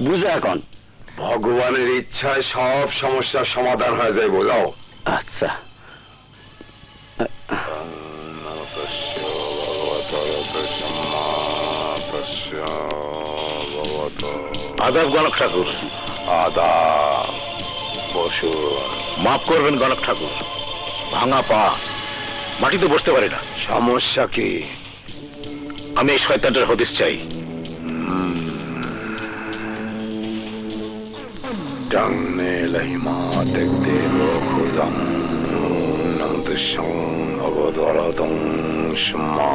বুঝে এখন ভগবানের ইচ্ছায় সব সমস্যার সমাধান হয়ে যায় বোঝাও। আচ্ছা আদাব গণক ঠাকুর। আদাব। বসু। মাফ করবেন গণক ঠাকুর, ভাঙা পা, মাটিতে বসতে পারি না। সমস্যা কি? আমি এই শয়তানটার হদিস চাই। ডাংনে লাইমা দেখতে খুদাম নন্দসং অবদরদং সমা।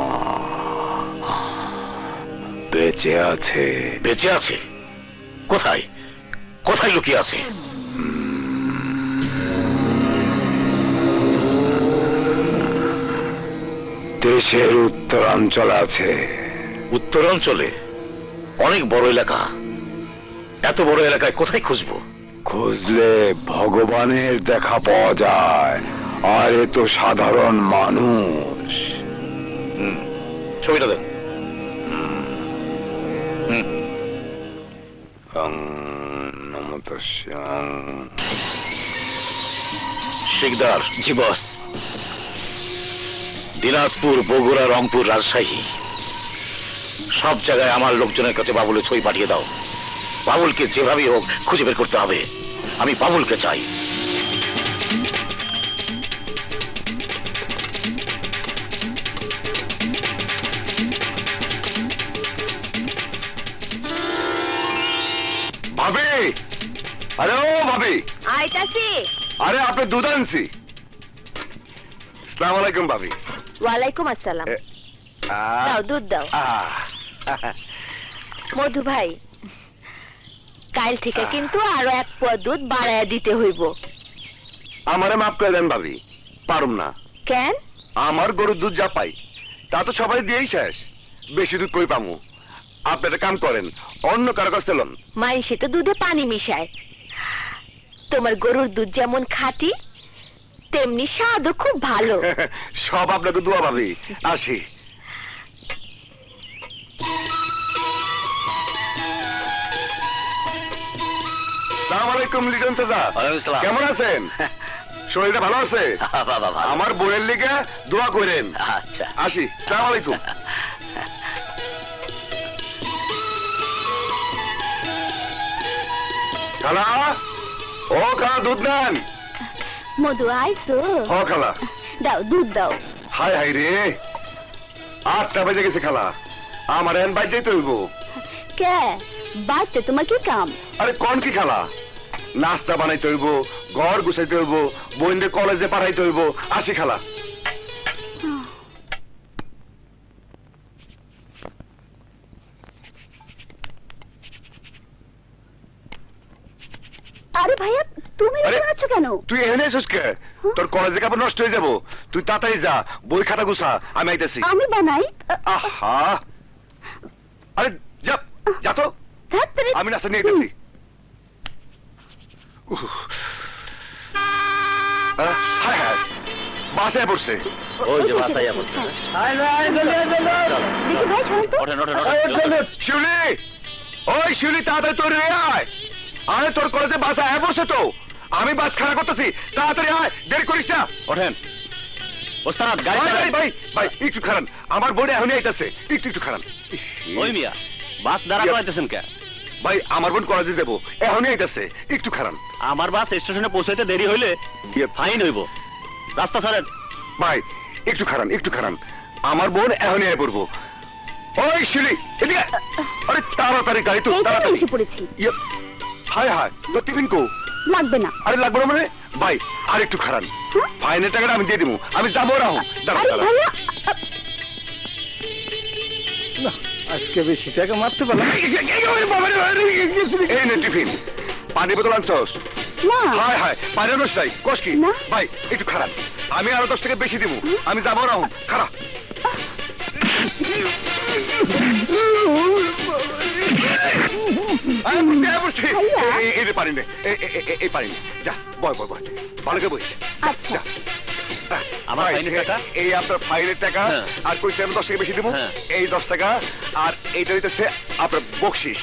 বেঁচে আছে। বেঁচে আছে? কোথায় কোথায় লুকিয়ে আছে? দেশের উত্তরাঞ্চলে আছে। উত্তরাঞ্চলে? অনেক বড় এলাকা, এত বড় এলাকায় কোথায় খুঁজবো? খুঁজলে ভগবানের দেখা পাওয়া যায়, আর এ তো সাধারণ মানুষ। ছবিটা দেন। শিকদার। জি বস। দিনাজপুর, বগুড়া, রংপুর, রাজশাহী সব জায়গায় আমার লোকজনের কাছে বাবুলের ছবি পাঠিয়ে দাও। বাবুলকে যেভাবেই হোক খুঁজে বের করতে হবে। আমি বাবুলকে চাই। ভাবি, আরে ও ভাবি। আইতাছি। আরে আপনি দুধ আনছি। আসসালামু আলাইকুম ভাবি। ওয়ালাইকুম আসসালাম। দাও দুধ দাও। মধু ভাই, কাল থেকে কিন্তু আরো এক পোয়া দুধ বাড়ায়া দিতে হইব। আমারে মাফ করে দেন ভাবি, পারুম না। কেন? আমার গরুর দুধ যা পাই তা তো সবাই দিয়েই শেষ, বেশি দুধ কই পামু? আপনি একটা কাম করেন, অন্য কারো কাছ থেকে লন। মাইসে তো দুধে পানি মিশায়। তোমার গরুর দুধ যেমন খাঁটি, তেমনি স্বাদও খুব ভালো। সব আপনাকে দোয়া ভাবি। আসি। আসসালামু আলাইকুম লিটন চাচা। কেমন আছেন? শরীরটা ভালো আছে? আমার বোনের লিগে দোয়া করেন। আচ্ছা আসি। আসসালামু আলাইকুম। খালা, ও খালা দুধ নেন। মধু আইসো? ও খালা। দাও দুধ দাও। হাই হাই রে, 8টা বেজে গেছে খালা, আমার এন বাইর যাইতে হইব। কে বাড়তে তোমার কি কাম? আরে কোন কি খালা, নাস্তা বানাইতে হইব, ঘর গুছাইতে হইব, বোনদের কলেজে পাঠাইতে হইব। আসি খালা। আরে ভাইয়া, তুমি আছো কেন? তুই এখানে এসেছিস কে? তোর কলেজে কাপড় নষ্ট হয়ে যাবো, তুই তাড়াতাড়ি যা, বই খাতা গুছা, আমি আইতেছি। আমি বানাই। আহা, আরে যা যা তো, আমি নাস্তা নিয়ে আইতেছি। হায় হায়, বাসে পড়ছে। ওই যে বাসায় পড়ছে। দেখি ভাই শোনো তো। ওঠেন ওঠেন ওঠেন। শিউলি, ওই শিউলি তাড়াতাড়ি তোর আয়। আরে তোর কলেজে বাস আয় পড়ছে তো, আমি বাস খাড়া করতেছি, তাড়াতাড়ি আয়, দেরি করিস না। ওঠেন ওস্তাদ, গাড়ি ভাই চালান। ভাই ভাই একটু খারান, আমার বোনে এখনই আইতাছে, একটু একটু খারান। ওই মিয়া, বাস দাঁড়া করাইতেছেন কে? ভাই আমার বোন কলেজে যাবো, এখনই আইতাছে, একটু খারান। আমার বাস স্টেশনে পৌঁছাইতে দেরি হইলে ফাইন হইব, রাস্তা ছাড়েন। ভাই একটু খারান, একটু খারান, আমার বোন এখনই আয় পড়বো। ওই শিলি এদিকে, আরে তাড়াতাড়ি গাড়ি তো, তাড়াতাড়ি এসে পড়েছি। হায় হায়, তোর টিফিন কো? লাগবে না। আরে লাগবে না মানে? ভাই আর একটু খারান, ফাইনের টাকাটা আমি দিয়ে দিব, আমি যাবো রাহু। আজকে বেশি টাকা মারতে পারলাম। এই নে টিফিন, পানি বোতল আনছস? হায় হায়, পানি আনস নাই, কস কি? ভাই একটু খারান, আমি আরো 10 টাকা বেশি দিব, আমি যাবো রাহু। খারাপ এই পারি নে, এই পারি নে, যা বয় বয় বয়, ভালো করে বইস। আচ্ছা। আমার ভাই, ফাইনের টাকা? এই আপনার ফাইনের টাকা, হ্যাঁ। আর কইছে আমি 10 টাকা বেশি দেবো, হ্যাঁ। এই 10 টাকা, আর এইটা হইতেছে আপনার বকশিস।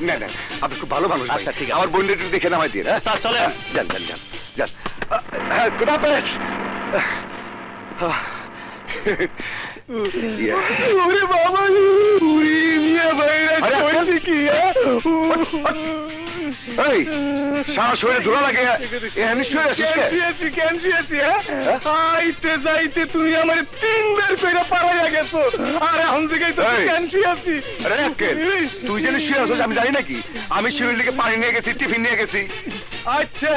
না না, আপনি খুব ভালো মানুষ ভাই। আচ্ছা, ঠিক আছে। আমার বোনটা একটু দেখে নামাই দিয়ে। স্যার চলেন। যান যান যান যান। খুদা হাফেজ। ওরে বাবা, উড়ি মিয়া ভাইরা কইছে কি? এই সারা শরীরে ধুলা লাগে, নিশ্চয়ই আসিস কে? আইতে যাইতে তুমি আমার 3 বার কইরা পারাইয়া গেছো, আর এখন থেকে তো এই। ক্যান্সি আছি। আরে আক্কেল, তুই জানি শুয়ে আছিস আমি জানি নাকি? আমি শিবির লিখে পানি নিয়ে গেছি, টিফিন নিয়ে গেছি। আচ্ছা,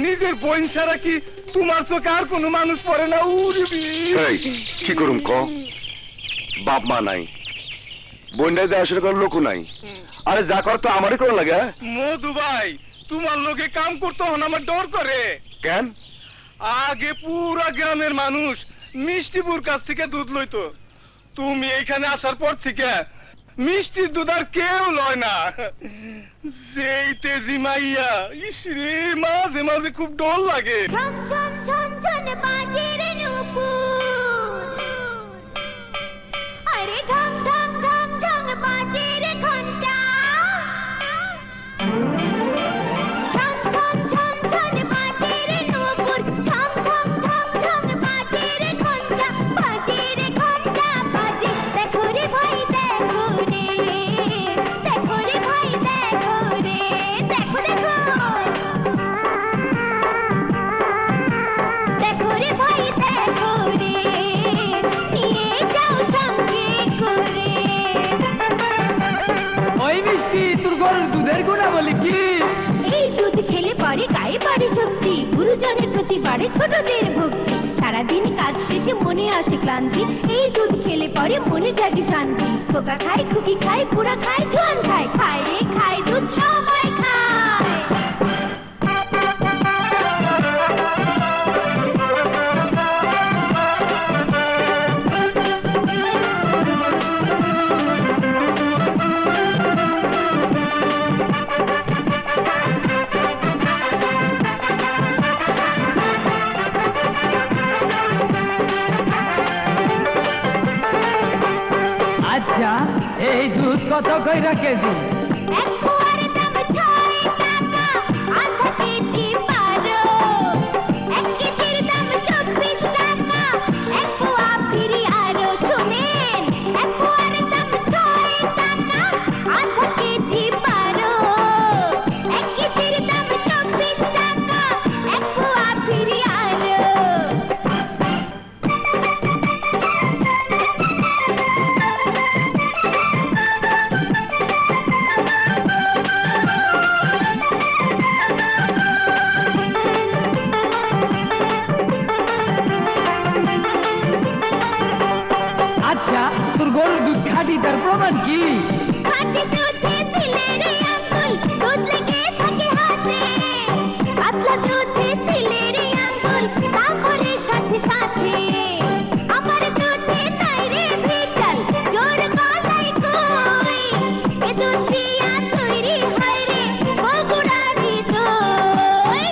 নিজের বোন ছাড়া কি তোমার চোখে আর কোনো মানুষ পড়ে না? উড়বি এই কি করুম ক? বাপ মা নাই, বোনটাই দেখাশোনা করার লোকও নাই। আরে যা কর তো আমারই করা লাগে। মধু ভাই, তোমার লোকে কাম করতে হন আমার ডর করে। কেন? আগে পুরা গ্রামের মানুষ মিষ্টিপুর কাছ থেকে দুধ লইতো, তুমি এইখানে আসার পর থেকে মিষ্টির দুধ আর কেউ লয় না। যেই তেজি মাইয়া, ইস রে, মাঝে মাঝে খুব ডর লাগে। ঝন ঝন ঝন ঝন বাজে রে নূপুর, আরে ঢং ঢং ঢং ঢং বাজে রে ঘন্টা। ঝন ঝন ঝন ঝন বাজে রে নূপুর, ঝং ঝং ঝং ঝং বাজে রে ঘন্টা, বাজে রে ঘন্টা বাজে। দেখো রে ভাই দেখো রে, দেখো রে ভাই দেখো রে, দেখো দেখো। দেখো রে ভাই দেখো রে, নিয়ে যাও সঙ্গে করে। ওই মিষ্টি, তোর গরুর দুধের গুণা বলি কি? এই দুধ খেলে পরে গায়ে বাড়ে শক্তি, গুরুজনের প্রতি বাড়ে ছোটদের ভক্তি, সারাদিন কাজ শেষে মনে আসে ক্লান্তি, এই দুধ খেলে পরে মনে জাগে শান্তি। খোকা খায়, খুকি খায়, বুড়া খায়, জোয়ান খায়, খায় রে খায় দুধ সবাই খায়। আচ্ছা, এই দুধ কত কইরা কেজি? এক পোয়ার দাম 6 টাকা, আধা কেজি 12, 1 কেজির দাম 24 টাকা, এক পোয়া ফিরি আরো। শুনেন, এক পোয়ার দাম 6 টাকা, আধা কেজি 12, 1 কেজির দাম 24 টাকা, এক পোয়া ফিরি আরো। আচ্ছা, তোর গরুর দুধ খাঁটি, তার প্রমাণ কি? খাঁটি দুধে দিলে রে আঙুল, দুধ লেগে থাকে হাতে। পাতলা দুধে দিলে রে আঙুল, তা করে সাথে সাথে। আমার দুধে নাই রে ভেজাল, জোর গলাই কই। এ দুধ দিয়া তৈরি হয় রে বগুড়ারি দই।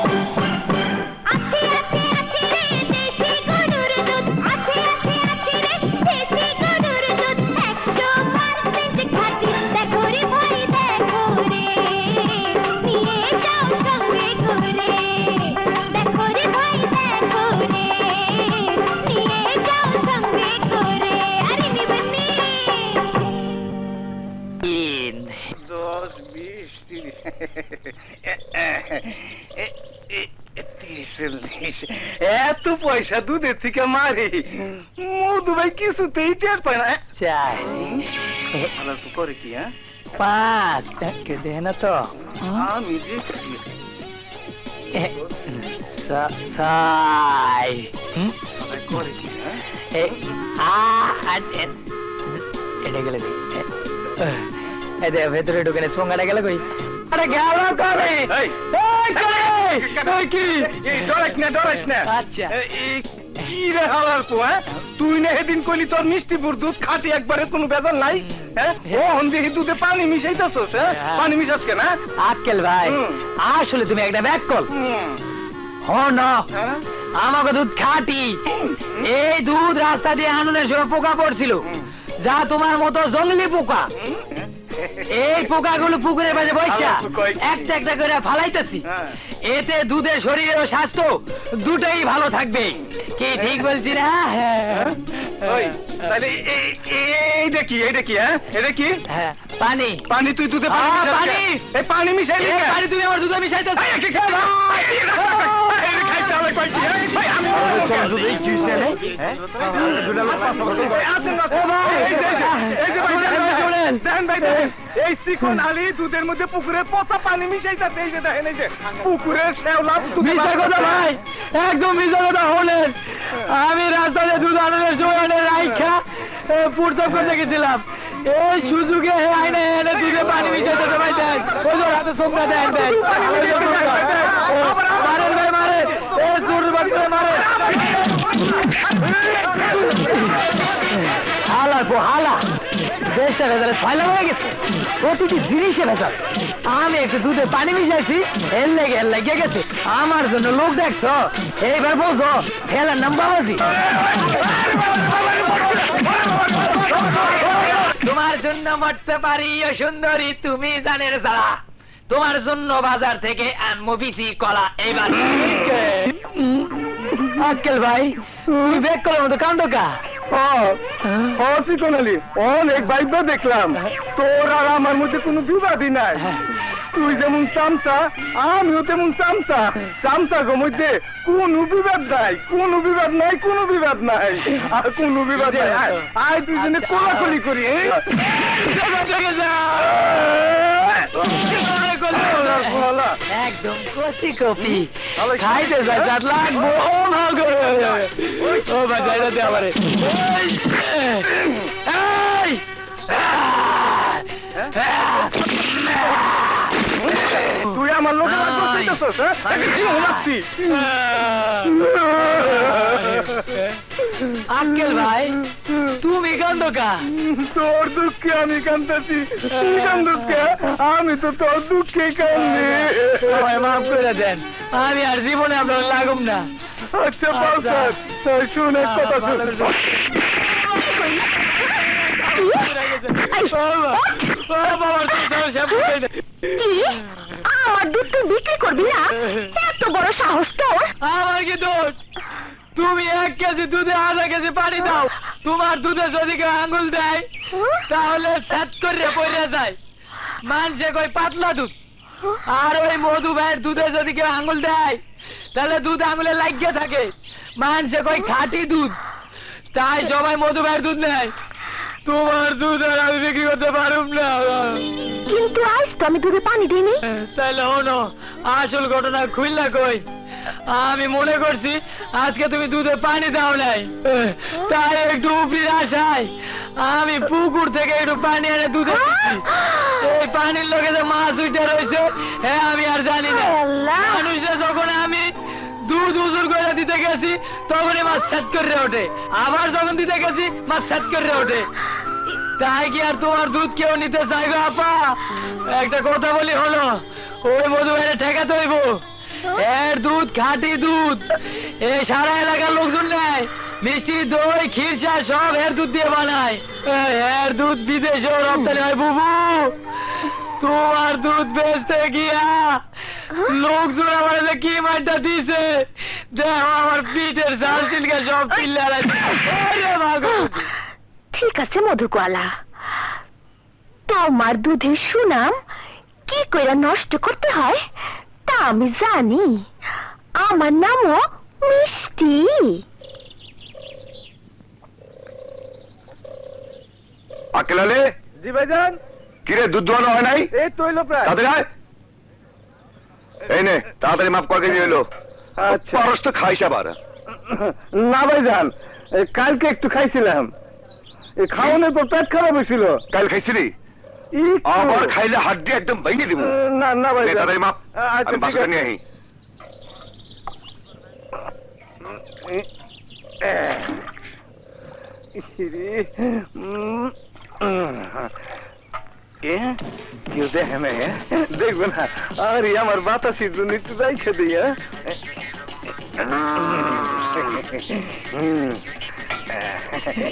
আছে আছে আছে রে দেশি গরুর দুধ, আছে আছে আছে রে দেশি গরুর দুধ, 100% খাঁটি। দেখো রে ভাই দেখো রে, নিয়ে যাও সঙ্গে করে। দেখো রে ভাই দেখো রে, নিয়ে যাও সঙ্গে করে। আরে নিবেন নি? 10, 20, 30, এত পয়সা দুধের থেকে মারি, মধু ভাই কিছুতেই টের পায় না। চাই করে কি? হ্যাঁ, 5 টাকা দে না তো। আমি দিচ্ছি। সাই করে কি? এটা গেলে ভেতরে ঢুকে সোঙ্গাটা গেলে কই? আরে গেল করে। আচ্ছা, কি রে হালার পো? তুই না সেদিন কইলি তোর মিষ্টিপুর দুধ খাঁটি, একবারে কোনো বেজাল নাই। হ্যাঁ, ও দেখি দুধে পানি মিশাইতেছস? পানি মিশাস কেন? আক্কেল ভাই, আসলে তুমি একটা ব্যাক কল। হ না, আমাকে দুধ খাঁটি। এই দুধ রাস্তা দিয়ে আননের সময় পোকা পড়ছিল, যা তোমার মতো জঙ্গলি পোকা। এই পোকাগুলো পুকুরের পাশে বসা একটা একটা করে ফালাইতেছি। এতে দুধের শরীর ও স্বাস্থ্য দুটোই ভালো থাকবে। কি ঠিক বলছি না? ওই তাহলে এইটা কি, এটা কি? হ্যাঁ, এটা কি? হ্যাঁ, পানি। পানি? তুই দুধে পানি হ্যাঁ, মিশালি পানি। কেন? এই পানি মিশাইলি এই কেন? পানি তুমি আমার দুধে মিশাইতেছো। এই, কি খাই? এই, খাইতে হবে কয়টি? ভাই, আমি এই চিকন আলী দুধের মধ্যে পুকুরের পচা পানি মিশাইতে, এই যে দেখেন, এই যে পুকুরের শ্যাওলা মিথ্যা কথা ভাই, একদম মিথ্যা কথা। হলেন আমি রাস্তাতে দুধ আনন্দের সময় রাইখা পুরসব করতে গেছিলাম। এই সুযোগে আইনে এনে দুধে পানি মিশাইতে ভাই দেন, ওই যে হাতে সোমকা দেন দেন। মারেন ভাই মারেন, এ সুর বাচ্চা মারেন। হালা গো হালা, দেশটা ভেজালে ছয়লা হয়ে গেছে, প্রতিটি জিনিসে ভেজাল। আমি একটু দুধে পানি মিশাইছি, এর লেগে গেছে। আমার জন্য লোক দেখছো, এইবার বোঝো খেলার নাম বাবাজি। তোমার জন্য মরতে পারি ও সুন্দরী তুমি জানের সারা, তোমার জন্য বাজার থেকে আনবো বিসি কলা। এইবার আক্কেল ভাই, তুমি বেক করার মতো কাণ্ড কা? ও চিকন আলী, অনেক বাইক দেখলাম, তোর আর আমার মধ্যে কোনো বিবাদই নাই। তুই যেমন চামচা, আমিও তেমন চামচা। চামচা গো মধ্যে কোনো বিবাদ নাই, কোনো বিবাদ নাই, কোনো বিবাদ নাই, আর কোনো বিবাদ নাই। আয় দুজনে কোলাকুলি করি। একদম কষি কপি খাইতে যায়, 4 লাখ বোন ও বাজাইটা দে আমারে। তুই আমার লোক আঙ্কেল ভাই, তুমি কান্দকা? তোর দুঃখে আমি কান্দাছি। তুই কান্দুস কে? আমি তো তোর দুঃখে কান্দি। মাফ করে দেন, আমি আর জীবনে আপনার লাগুম না। আচ্ছা বাসার, শুন এক কথা শুন। কি আমার দুধ তুই বিক্রি করবি না? এত বড় সাহস তোর! আমার কি দোষ? তুমি 1 কেজি দুধে আধা কেজি পানি দাও, তোমার দুধে যদি কেউ আঙুল দেয় তাহলে স্যাত করে পড়ে যায়। মানুষে কই পাতলা দুধ, আর ওই মধু ভাইয়ের দুধে যদি কেউ আঙুল দেয় তাহলে দুধ আঙুলে লাগিয়ে থাকে। মানুষে কই খাঁটি দুধ, তাই সবাই মধু ভাইয়ের দুধ নেয়। তোমার দুধ আর আমি বিক্রি করতে পারুম না। কিন্তু আজ তো আমি দুধে পানি দিইনি। তাহলে হনো আসল ঘটনা খুললা কই? আমি মনে করছি আজকে তুমি দুধে পানি দাও নাই, তাই একটু উপরির আশায় আমি পুকুর থেকে একটু পানি এনে দুধে দিচ্ছি। এই পানির লোকে যে মাছ উঠে রয়েছে হ্যাঁ আমি আর জানি না। মানুষে যখন আমি দুধ উজুর করে দিতে গেছি তখনই মাছ সেট করে ওঠে, আবার যখন দিতে গেছি মাছ সেট করে ওঠে। তাই কি আর তোমার দুধ কেউ নিতে চাইবে আপা? একটা কথা বলি হলো, ওই মধু ভাইরে ঠেকাতে হইব। এর দুধ খাঁটি দুধ, এই সারা এলাকার লোকজন নেয়। মিষ্টি দই ক্ষীরসা সব এর দুধ দিয়ে বানায়। এর দুধ বিদেশেও রপ্তানি হয় বুবু। তোমার দুধ বেচতে গিয়া লোকজন আমার কি মাইটা দিছে দেখো, আমার পিঠের চাল চিলকা সব পিল্লারা। ঠিক আছে মধুকলা, তোমার দুধের সুনাম কি করে নষ্ট করতে হয় তা আমি জানি। আমার নামও মিষ্টি। আকেল আলী, জি ভাইজান। কিরে দুধ দোয়ানো হয় নাই? এই তো হইলো প্রায়। তাড়াতাড়ি আয়। এই নে তাড়াতাড়ি মাপ কয় কেজি হইলো? আচ্ছা। পারস তো খাইস আবার। না ভাইজান, কালকে একটু খাইছিলাম, এই খাওয়ানোর পর পেট খারাপ হয়েছিল। কাল খাইছিলি? একটু। আবার খাইলে হাড্ডি একদম ভেঙে দিব। না না নে, ভাইজান। তাড়াতাড়ি মাপ। আচ্ছা, আমি ঠিক বাসাটা আছে। নিয়ে আহি। কেউ দেখে না, দেখবে না। আরে আমার বাতাসের জন্য একটু রাইখে দিই।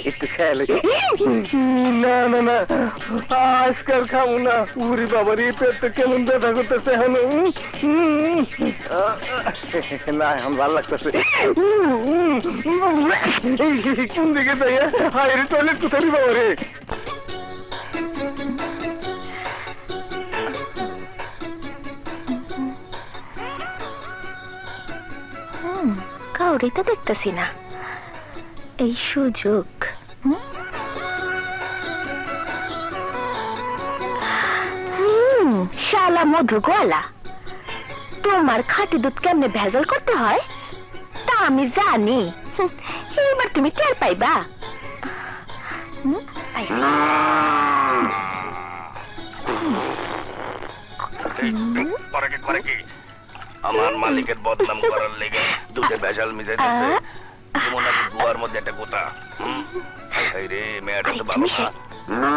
একটু খেয়াল না না না আজকাল খাবো না উরি বাবার এই পেটটা কেমন ব্যথা করতেছে এখন না এখন ভালো লাগতেছে কোন দিকে যাই হায় রে টয়লেট কোথায় রে বাবা রে কাউরি তো দেখতেছি না এই সুযোগ শালা মধু গোয়ালা তোমার খাঁটি দুধ কেমনে ভেজাল করতে হয় তা আমি জানি এবার তুমি টের পাইবা আমার মালিকের বদনাম করার লেগে দুধে ভেজাল মিশাই দিচ্ছে নাকি গুয়ার মধ্যে একটা গোতা রে মেয়েটা তো ভালো না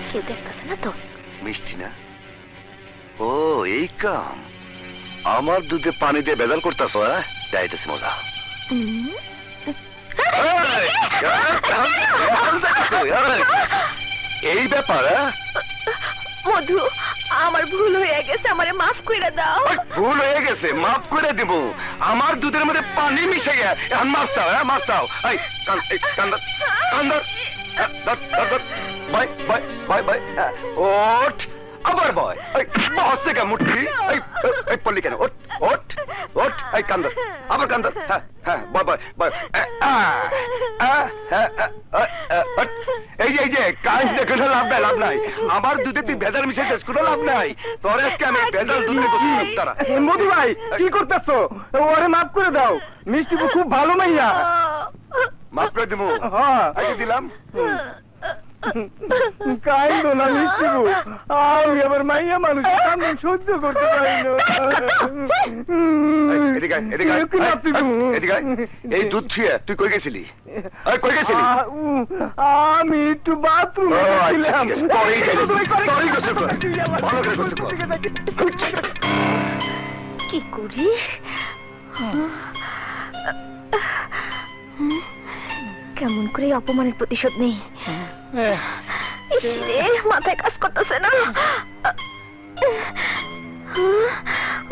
কেউ দেখতেছে না তো মিষ্টি না ও এই কাম আমার দুধে পানি দিয়ে ভেজাল করতেছ যাইতেছি মজা এই ব্যাপার মধু আমার ভুল হয়ে গেছে আমারে মাফ করে দাও ভুল হয়ে গেছে মাফ করে দিব আমার দুধের মধ্যে পানি মিশে গে এখন মাফ চাও মাফ চাও বাই বাই বাই বাই ওঠ আবার বয় বস থেকে মুঠি পল্লি কেন ওঠ ওঠ ওঠ এই কান্দর আবার কান্দর হ্যাঁ হ্যাঁ বয় বয় বয় এই যে কাজ দেখে লাভ নাই লাভ নাই আমার দুধে তুই ভেজাল মিশে শেষ করে লাভ নাই তোর আজকে আমি ভেজাল দুধ তারা মধু ভাই কি করতেছো ওরে মাফ করে দাও মিষ্টি খুব ভালো মাইয়া মাফ করে দিব আগে দিলাম কাইন্দ না মিষ্টি আমি আবার মাইয়া মানুষ সহ্য করতে পারি এই দুধ ছুঁয়ে তুই কই গেছিলি কই গেছিলি আমি একটু বাথরুমে কি করি কেমন করে অপমানের প্রতিশোধ নেই মাথায় কাজ করতেছে না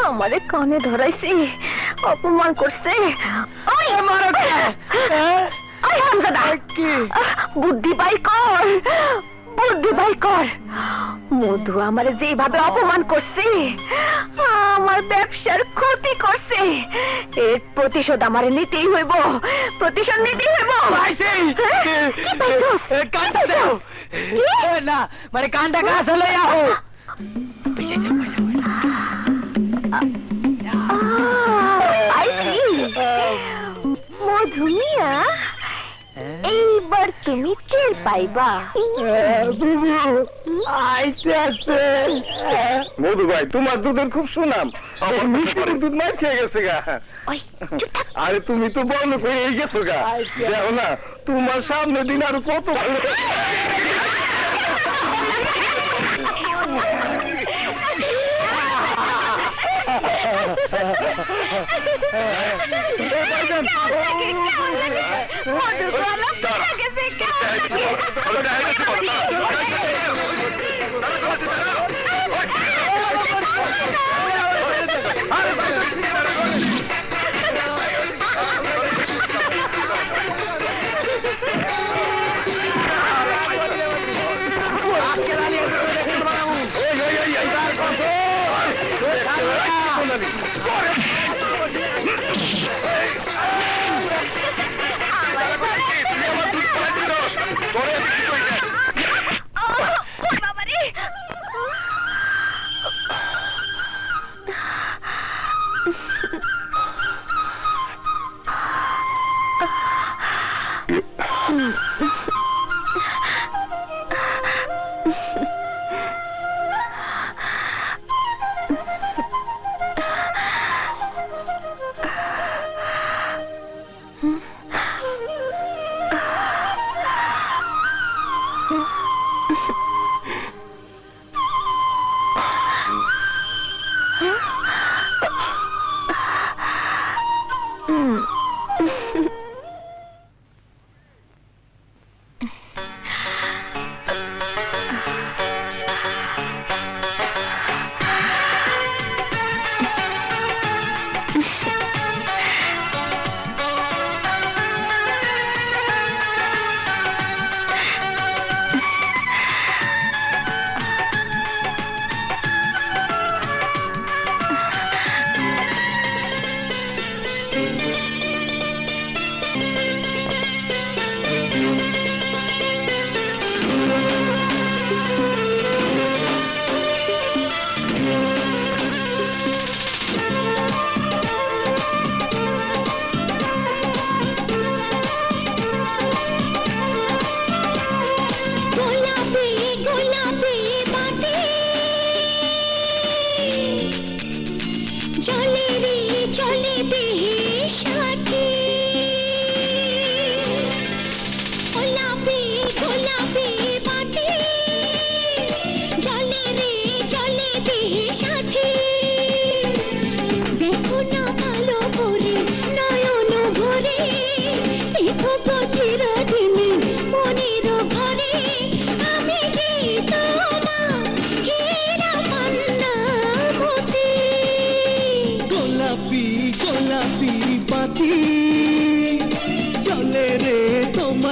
আমারে কানে ধরাইছি অপমান করছে বুদ্ধি বাই কর বুদ্ধি বাই কর মধু আমারে যেভাবে অপমান করছে আমার ব্যবসার ক্ষতি করছে এর প্রতিশোধ আমারে নিতেই হইব প্রতিশোধ নিতেই হইব কানটা দাও না মানে কানটা কাছে লইয়া হো মধু মিয়া এইবার তুমি টের পাইবা মধু ভাই তোমার দুধের খুব সুনাম মিষ্টির দুধ মার খেয়ে গেছে গা আরে তুমি তো বন্ধ করে গেছো গা দেখো না তোমার সামনে দিন আরো কত ভালো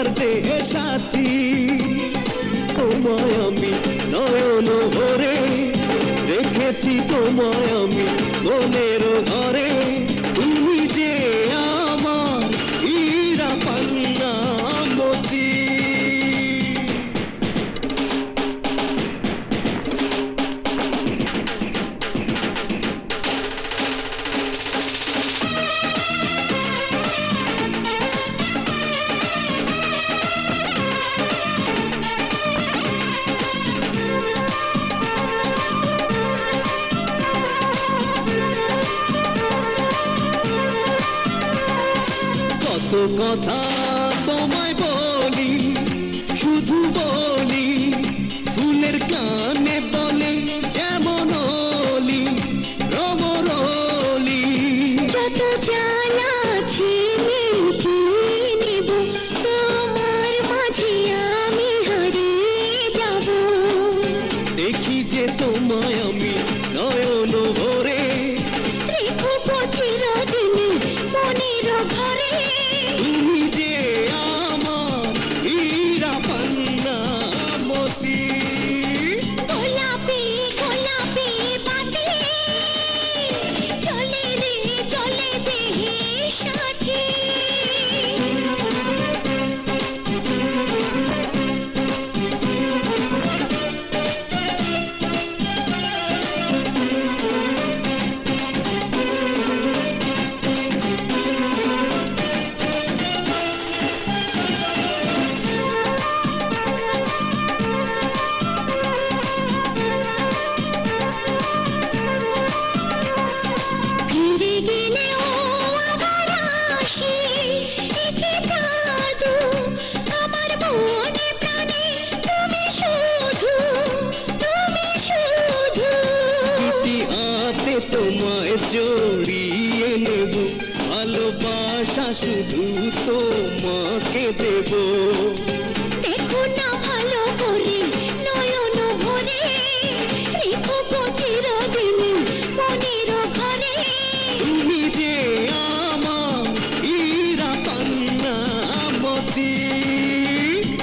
আমার দেহে সাথী, তোমায় আমি নয়ন ভরে রেখেছি, তোমায় আমি মনের ঘরে, তুমি যে আমার হীরা পান্না মতি। কত কথা তোমায় বলি, শুধু বলি ফুলের কানে বলে যেমন অলি রমরলি। যত জানা আছে মিটিয়ে নেব, তোমার মাঝে আমি হারিয়ে যাব। দেখি যে তোমায় আমি নয়ন ভরে রেখো চিরদিনই মনের ঘরে, তুমি যে আমার হীরা পান্না মতি। গোলাপি গোলাপি বাতি চলে রে চলে দেহে সাথী। ফিরে গেলে ও আবার আসে, একে জাদু আমার মনে প্রাণে, তুমি শুধু তুমি শুধু। দুটি হাতে তোমায় জড়িয়ে নেব, ভালোবাসা শুধু তোমাকে দেব। দেখো না ভালো করে নয়ন ভরে, রেখো চিরদিনই মনের ঘরে, তুমি যে আমার হীরা পান্না মতি।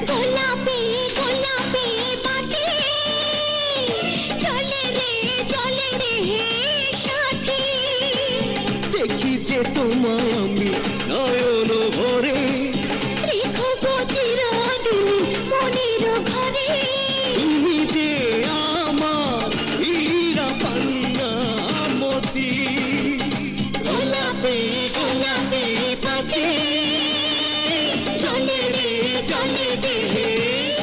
গোলাপি গোলাপি বাতি চলে রে সাথী। দেখি যে তোমায় আমি নয়ন ভরে রেখো চিরদিনই মনের ঘরে, তুমি যে আমার হীরা পান্না মতি। গোলাপি গোলাপি পাখি চলে দেহে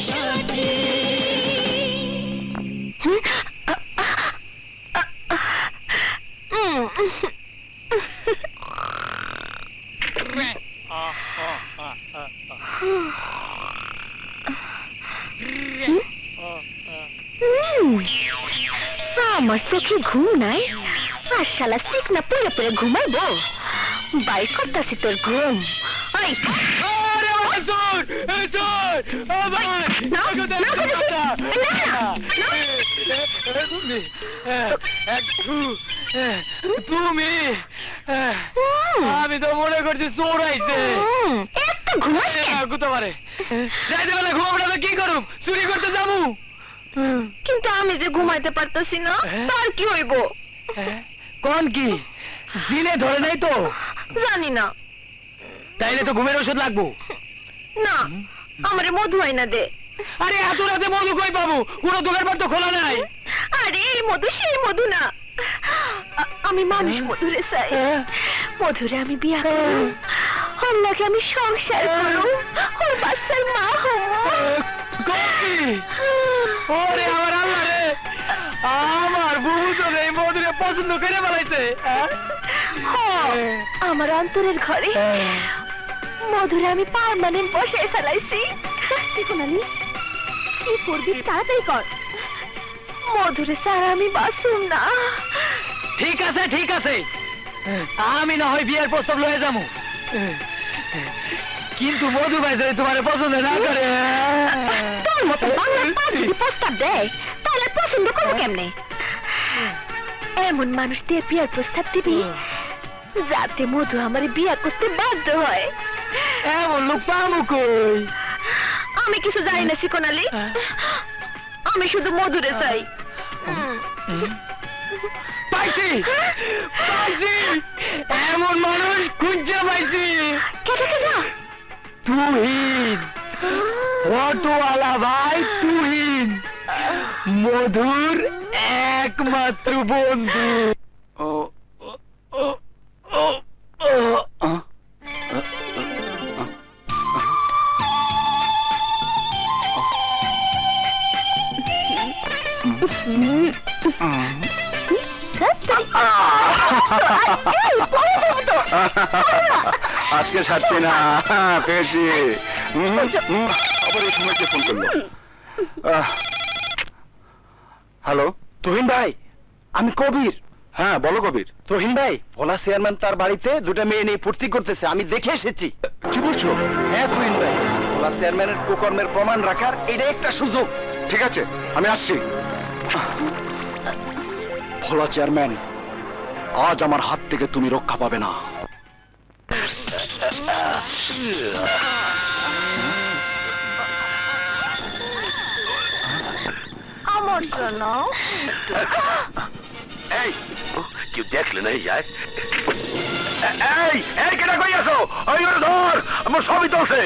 সাথী। আমার চোখে ঘুম নাই, আর শালা সিক না পড়ে পড়ে ঘুমাইবো। বাই করতাছি তোর ঘুম। ওই আরে আসুন আসুন ও ভাই না, না, তুমি আমি তো মনে করছি চোর আইছে। এত ঘুমাস কেন? গুতে পারে রাইতে বেলা ঘুমাবো না তো কি করুম, চুরি করতে যাবো। কিন্তু আমি যে ঘুমাইতে পারতাছি না, তার কি হইব? কোন কি জিনে ধরে নাই তো? জানি না। তাইলে তো ঘুমের ওষুধ লাগবো। না, আমারে মধু আইনা দে। আরে এত রাতে মধু কই পাবো? কোনো দোকানপাট তো খোলা নাই। আরে এই মধু সেই মধু না, আমি মানুষ মধুরে চাই। মধুরে আমি বিয়া করব, ওর লাগে আমি সংসার করব, ওর বাচ্চার মা হব। ওরে আমার আল্লাহ রে, আমার বুবু তো এই মধুরে পছন্দ করে ফেলাইছে। আমার অন্তরের ঘরে মধুরে আমি পার্মানেন্ট বসে ফেলাইছি। সোনালি, কি করবি তাড়াতাড়ি কর, মধুরে ছাড়া আমি বাঁচুম না। ঠিক আছে ঠিক আছে, আমি না হয় বিয়ের প্রস্তাব লয়ে যাবো, কিন্তু মধু ভাই যদি তোমার পছন্দ না করে। তোর মতো বাংলা পাঁচ যদি প্রস্তাব দেয় তাহলে পছন্দ করবো কেমনে? এমন মানুষ দিয়ে বিয়ার প্রস্তাব দিবি যাতে মধু আমার বিয়া করতে বাধ্য হয়। এমন লোক পাবো কই? আমি কিছু জানি না শিকোনালি, আমি শুধু মধুরে চাই। পাইছি পাইছি, এমন মানুষ খুঁজে পাইছি। কেটা কেটা? তুহিন, অটোওয়ালা ভাই তুহিন, মধুর একমাত্র বন্ধু। ও ও ও ও আজকে ছাড়ছি না, পেয়েছি। আবার এই সময়কে ফোন করলো। হ্যালো তুহিন ভাই, আমি কবির। হ্যাঁ বলো কবির। তুহিন ভাই, ভোলা চেয়ারম্যান তার বাড়িতে দুটা মেয়ে নিয়ে ফুর্তি করতেছে, আমি দেখে এসেছি। কি বলছো? হ্যাঁ তুহিন ভাই, ভোলা চেয়ারম্যানের কুকর্মের প্রমাণ রাখার এটা একটা সুযোগ। ঠিক আছে, আমি আসছি। ভোলা চেয়ারম্যান, আজ আমার হাত থেকে তুমি রক্ষা পাবে না। আমার জন্য এই কেউ দেখলে না? এই এই কেটা কই আছো? ওই ওরে ধর, আমার সবই চলছে।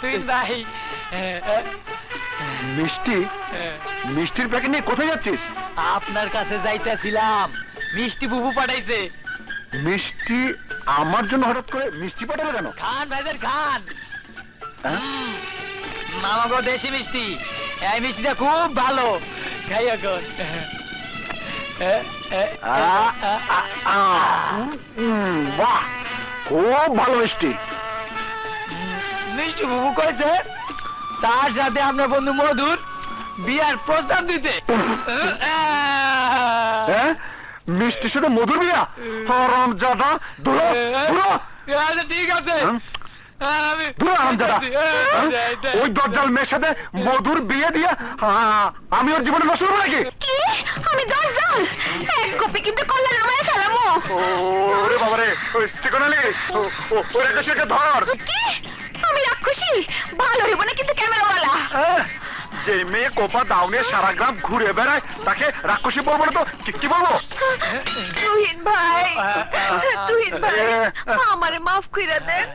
তুহিন ভাই, মিষ্টি, মিষ্টির প্যাকেট নিয়ে কোথায় যাচ্ছিস? আপনার কাছে যাইতেছিলাম, মিষ্টি বুবু পাঠাইছে। মিষ্টি আমার জন্য হঠাৎ করে মিষ্টি পাঠাবে কেন? খান ভাইদের খান, হ্যাঁ? মামাগো দেশি মিষ্টি, এই মিষ্টিটা খুব ভালো, খাই এখন। বাহ, খুব ভালো মিষ্টি। মিষ্টি বুবু কয়েছে তার সাথে আপনার বন্ধু মধুর বিয়ার প্রস্তাব দিতে। হ্যাঁ, মিষ্টি শুধু মধুর বিয়া? হারামজাদা, ধরো ধরো। আচ্ছা ঠিক আছে, আমি ধরো হারামজাদা। ওই দজ্জাল মেয়ের সাথে মধুর বিয়ে দিয়ে আমি ওর জীবনে নষ্ট করবো নাকি? কি? আমি দশজন এক কপি কিন্তু করলে নামায় ফেলামো। ওরে বাবারে, ওই চিকনালি, ওই রাক্ষসীকে ধর। কি? আমি রাক্ষসী? ভালো হইব না কিন্তু ক্যামেরাওয়ালা। যে মেয়ে কোপা দাউনে সারা গ্রাম ঘুরে বেড়ায় তাকে রাক্ষসী বলবো না তো কি বলবো? তুহিন ভাই, তুহিন ভাই, আমারে মাফ কইরা দেন।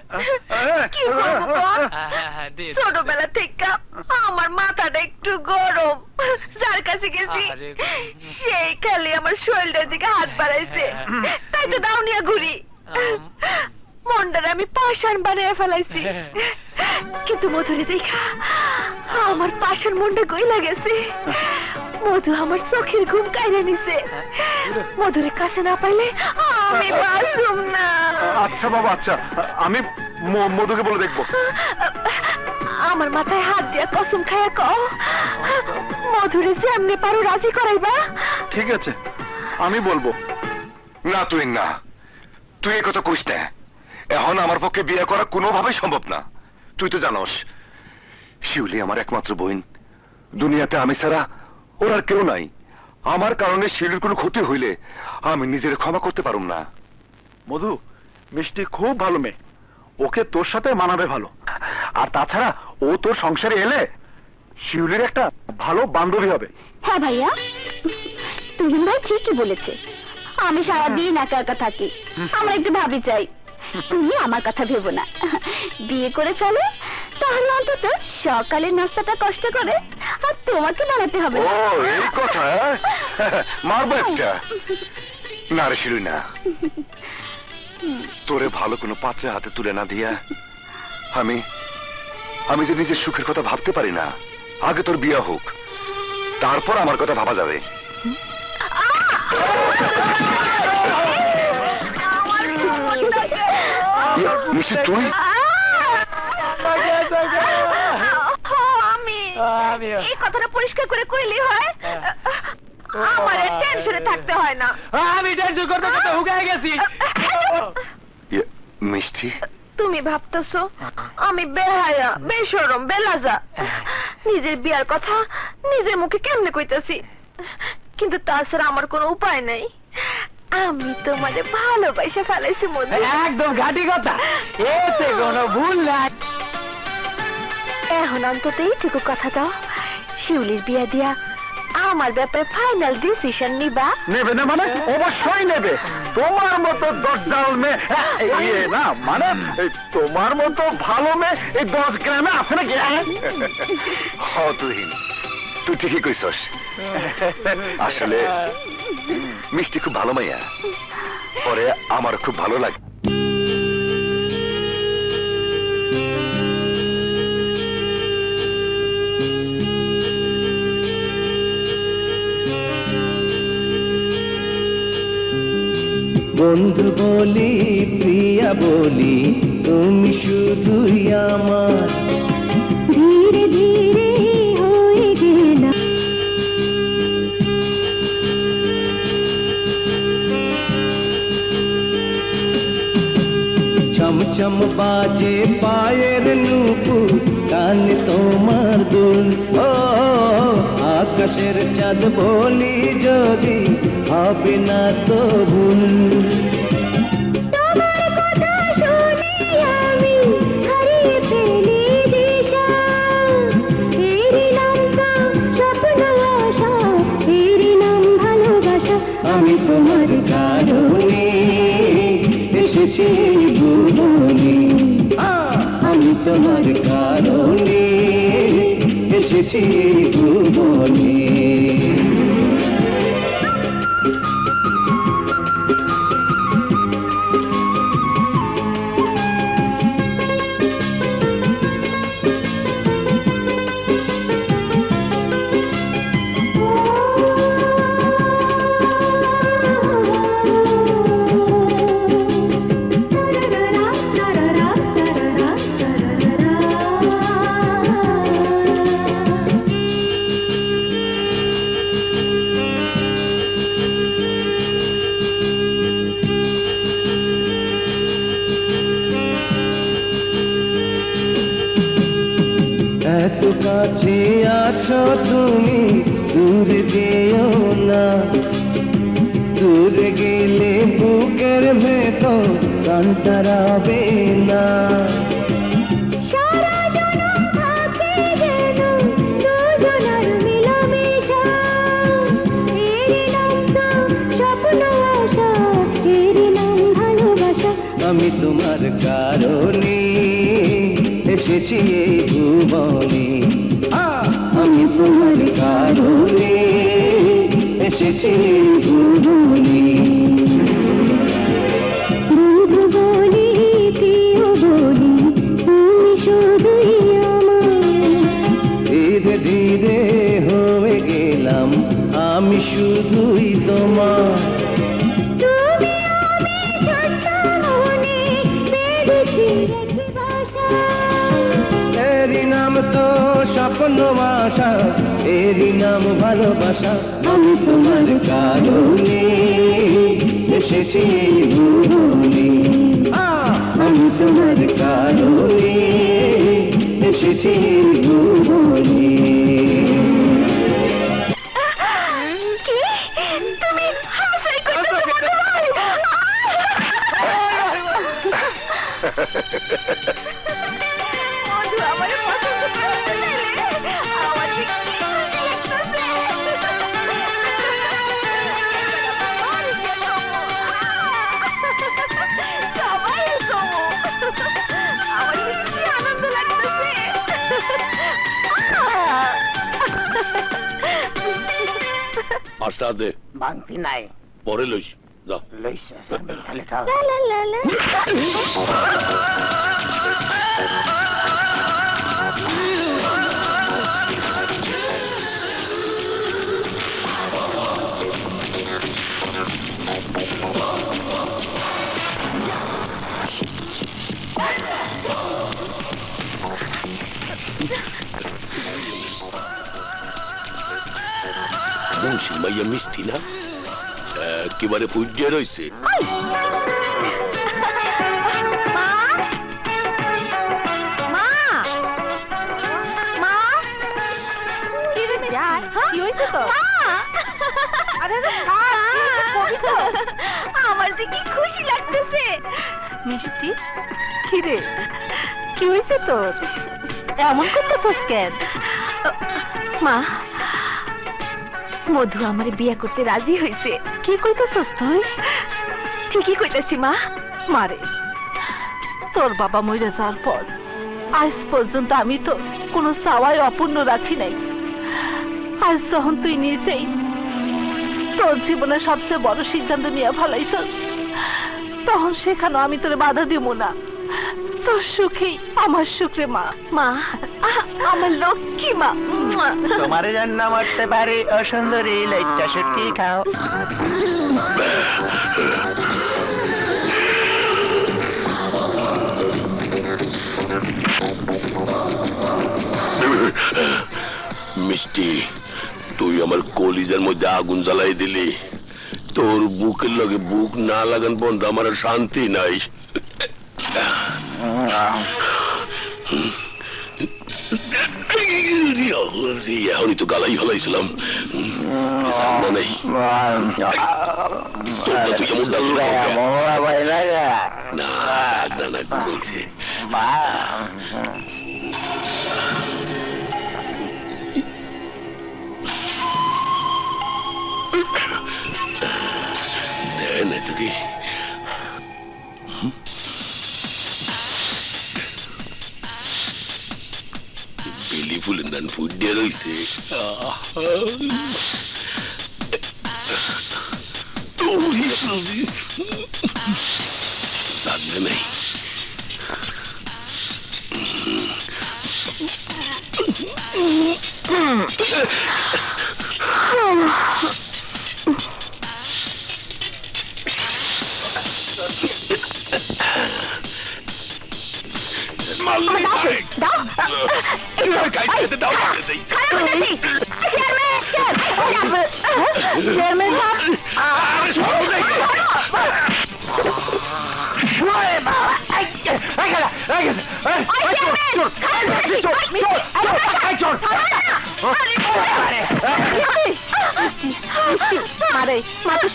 কি বলবো কোন? ছোটবেলা থেকে আমার মাথাটা একটু গরম, যার কাছে গেছি সেই খালি আমার শরীরের দিকে হাত বাড়াইছে, তাই তো দাউনিয়া ঘুরি। মনটারে আমি পাষাণ বানিয়ে ফেলাইছি, কিন্তু মধুরে দেখা আমার পাষাণ মনটা গইলা গেছে। মধু আমার চোখের ঘুম কাইরে নিছে, মধুরে কাছে না পাইলে আমি বাঁচুম না। আচ্ছা বাবা, আচ্ছা, আমি মধুকে বলে দেখবো। আমার মাথায় হাত দিয়া কসম খাইয়া কও, মধুরে যেমনি পারো রাজি করাইবা। ঠিক আছে, আমি বলবো। না তুই না, তুই এই কথা কইস না। এখন আমার পক্ষে বিয়ে করা কোনোভাবেই সম্ভব না। তুই তো জানোস শিউলি আমার একমাত্র বোন, দুনিয়াতে আমি ছাড়া ওর আর কেউ নাই। আমার কারণে শিউলির কোনো ক্ষতি হইলে আমি নিজের ক্ষমা করতে পারুম না। মধু, মিষ্টি খুব ভালো মেয়ে, ওকে তোর সাথে মানাবে ভালো। আর তাছাড়া ও তোর সংসারে এলে শিউলির একটা ভালো বান্ধবী হবে। হ্যাঁ ভাইয়া, তুহিন ভাই ঠিকই বলেছে। আমি সারাদিন একা একা থাকি, আমার একটু ভাবি চাই। তুমি আমার কথা ভেবো না, বিয়ে করে ফেলো, তাহলে অন্তত সকালের নাস্তাটা কষ্ট করে আর তোমাকে বানাতে হবে ও এই কথা, মারবো একটা। না রে শিউলি না, তোরে ভালো কোনো পাত্রে হাতে তুলে না দিয়া আমি যে নিজের সুখের কথা ভাবতে পারি না। আগে তোর বিয়ে হোক, তারপর আমার কথা ভাবা যাবে। মিষ্টি তুই আমি এই কথাটা পরিষ্কার করে কইলি হয়, আমার টেনশনে থাকতে হয় না। আমি টেনশন করতে করতে হুগায় গেছি। মিষ্টি, তুমি ভাবতেছো আমি বেহায়া, বেশরম, বেলাজা, নিজের বিয়ার কথা নিজের মুখে কেমনে কইতাছি, কিন্তু তাছাড়া আমার কোনো উপায় নাই। আমি তোমারে ভালোবাসা ফেলাইছি মধ্যে। একদম ঘাটি কথা, এতে কোনো ভুল নাই। এখন অন্তত এইটুকু কথা দাও, শিউলির বিয়া দিয়া আমার ব্যাপারে ফাইনাল ডিসিশন নিবা। নেবে না মানে? অবশ্যই নেবে। তোমার মতো দরজাল মেয়ে না, মানে তোমার মতো ভালো মেয়ে এই 10 গ্রামে আছে নাকি? তুই ঠিকই কইছস। আসলে মিষ্টি খুব ভালো মাইয়া, পরে আমার খুব ভালো লাগে। বন্ধু বলি, প্রিয়া বলি, তুমি শুধুই আমার। ধীরে ধীরে হয়ে গেল ছমছম বাজে পায়ের নুপুর, কানে তোমার দুল। ও আকাশের চাঁদ বলি যদি, হবে না তো ভুল। তোমার কথা শুনে আমি হারিয়ে ফেলি দিশা, এরই নাম তো স্বপ্ন আশা, এরই নাম ভালোবাসা। আমি তোমার কারণে এসেছি ভুবনে, আমি তোমার কারণে এসেছি ভুবনে। এত কাছে আছো তুমি, দূরে যেও না। দূরে গেলে বুকের ভেতর প্রাণটা রবে না। সারা জনম থাকে যেন দুজনার মিলামেশা, এরই নাম তো স্বপ্ন আশা, এরই নাম ভালোবাসা। আমি তোমার কারণে এসেছি এই ভুবনে, আমি তোমার কারণে এসেছি এই ভুবনে। বন্ধু বলি, প্রিয় বলি, তুমি শুধুই আমার। ধীরে ধীরে হয়ে গেলাম আমি শুধুই তোমার। তুমি আমি ছোট্ট মনে বেঁধেছি একটি ভাষা, এরই নাম তো স্বপ্ন আশা, এরই নাম ভালোবাসা। আমি তোমার কারণে এসেছি ভুবনে, আমি তোমার কারণে এসেছি ভুবনে। কি তুমি হাসাই করতেছো? মধু আমার পছন্দ করতে চাইলে আমার যে কি খুশি লাগতেছে। সবাই এসো। আমার যে কি আনন্দ লাগতেছে। পাঁচটা দে, বাংতি নাই পরে লইস যা। লইছে খালি খাও লা লা লা লা। মুন্সি মাইয়া মিষ্টি না, একেবারে পুজিয়ে রয়েছে। মা মা মা কি রে যার কি হইছে তো আরে রে কবিতা আমার যে কি খুশি লাগতেছে। মিষ্টি কি রে কি হইছে তোর এমন করতেছস কেন? মা মধু আমার বিয়ে করতে রাজি হয়েছে। কি কইতেছস তুই? ঠিকই কইতেছি মা। মারে তোর বাবা মরে যাওয়ার পর আজ পর্যন্ত আমি তো কোনো চাওয়াই অপূর্ণ রাখি নাই। আজ যখন তুই নিজেই তোর জীবনে সবচেয়ে বড় সিদ্ধান্ত নিয়ে ফেলাইছস, তখন সেখানেও আমি তোর বাধা দিব না। তোর সুখেই আমার সুখ রে মা। মা আমার লক্ষ্মী মা। তোমার জন্য মরতে পারি ও সুন্দরী, লাইটটা সত্যি খাও। মিষ্টি, তুই আমার কলিজার মধ্যে আগুন জ্বালাই দিলি। তোর বুকের লগে বুক না লাগান বন্ধ আমার আর শান্তি নাই। এখনই তো গালাই হলাইছিলাম নাই। তুই এমন ডাল না না ঘুমাইছে। তুই বেলি ফুলের নান ফুটে রয়েছে। লাগবে নাই।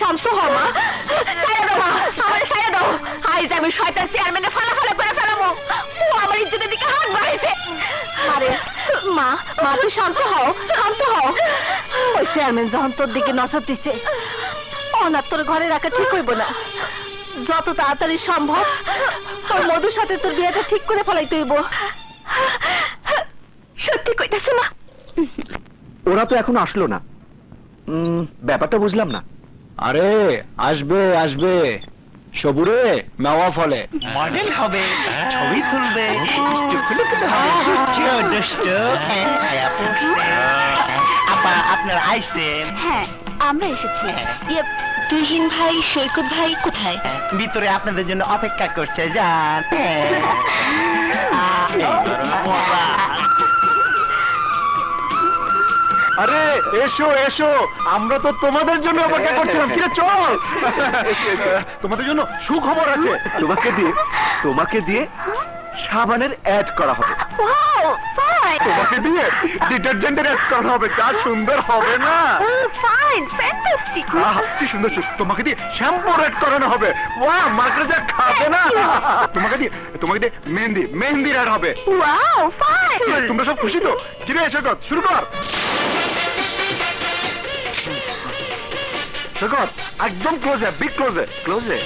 শান্ত হ মা। আজ আমি শয়তান চেয়ারম্যানে ফালাফালা করে ফেলাবো। ও আমার ইজ্জতের দিকে হাত বাড়াইছে। আরে মা মা তুই শান্ত হও, শান্ত হও। ওই চেয়ারম্যান যখন তোর দিকে নজর দিছে, অনাথ তোর ঘরে রাখা ঠিক হইব না। যত তাড়াতাড়ি সম্ভব তোর মধুর সাথে তোর বিয়েটা ঠিক করে ফেলাইতে হইব। সত্যি কইতাছ মা? ওরা তো এখনো আসলো না, ব্যাপারটা বুঝলাম না। আরে আসবে আসবে, সবুরে মেওয়া ফলে মডেল হবে, ছবি তুলবে, আপা আপনারা আইছেন? হ্যাঁ আমরা এসেছি। তুহিন ভাই সৈকত ভাই কোথায়? ভিতরে আপনাদের জন্য অপেক্ষা করছে, যান। আরে এসো এসো, আমরা তো তোমাদের জন্য অপেক্ষা করছিলাম। কিরে চল, তোমাদের জন্য সুখবর আছে। তোমাকে দিয়ে সাবানের অ্যাড করা হবে। ওয়াও তাই? হয় তোমাকে দিয়ে ডিটারজেন্টের অ্যাড করা হবে, যা সুন্দর হবে না। Fine, fantastic. কি সুন্দর, তোমাকে দিয়ে শ্যাম্পু অ্যাড করানো হবে। ওয়াও, মাকে যা খাবে না। তোমাকে দিয়ে মেহেন্দির অ্যাড হবে। Wow, fine. তোমরা সব খুশি তো? কিরে সৈকত, শুরু কর। সৈকত একদম ক্লোজে, বিগ ক্লোজে, ক্লোজে।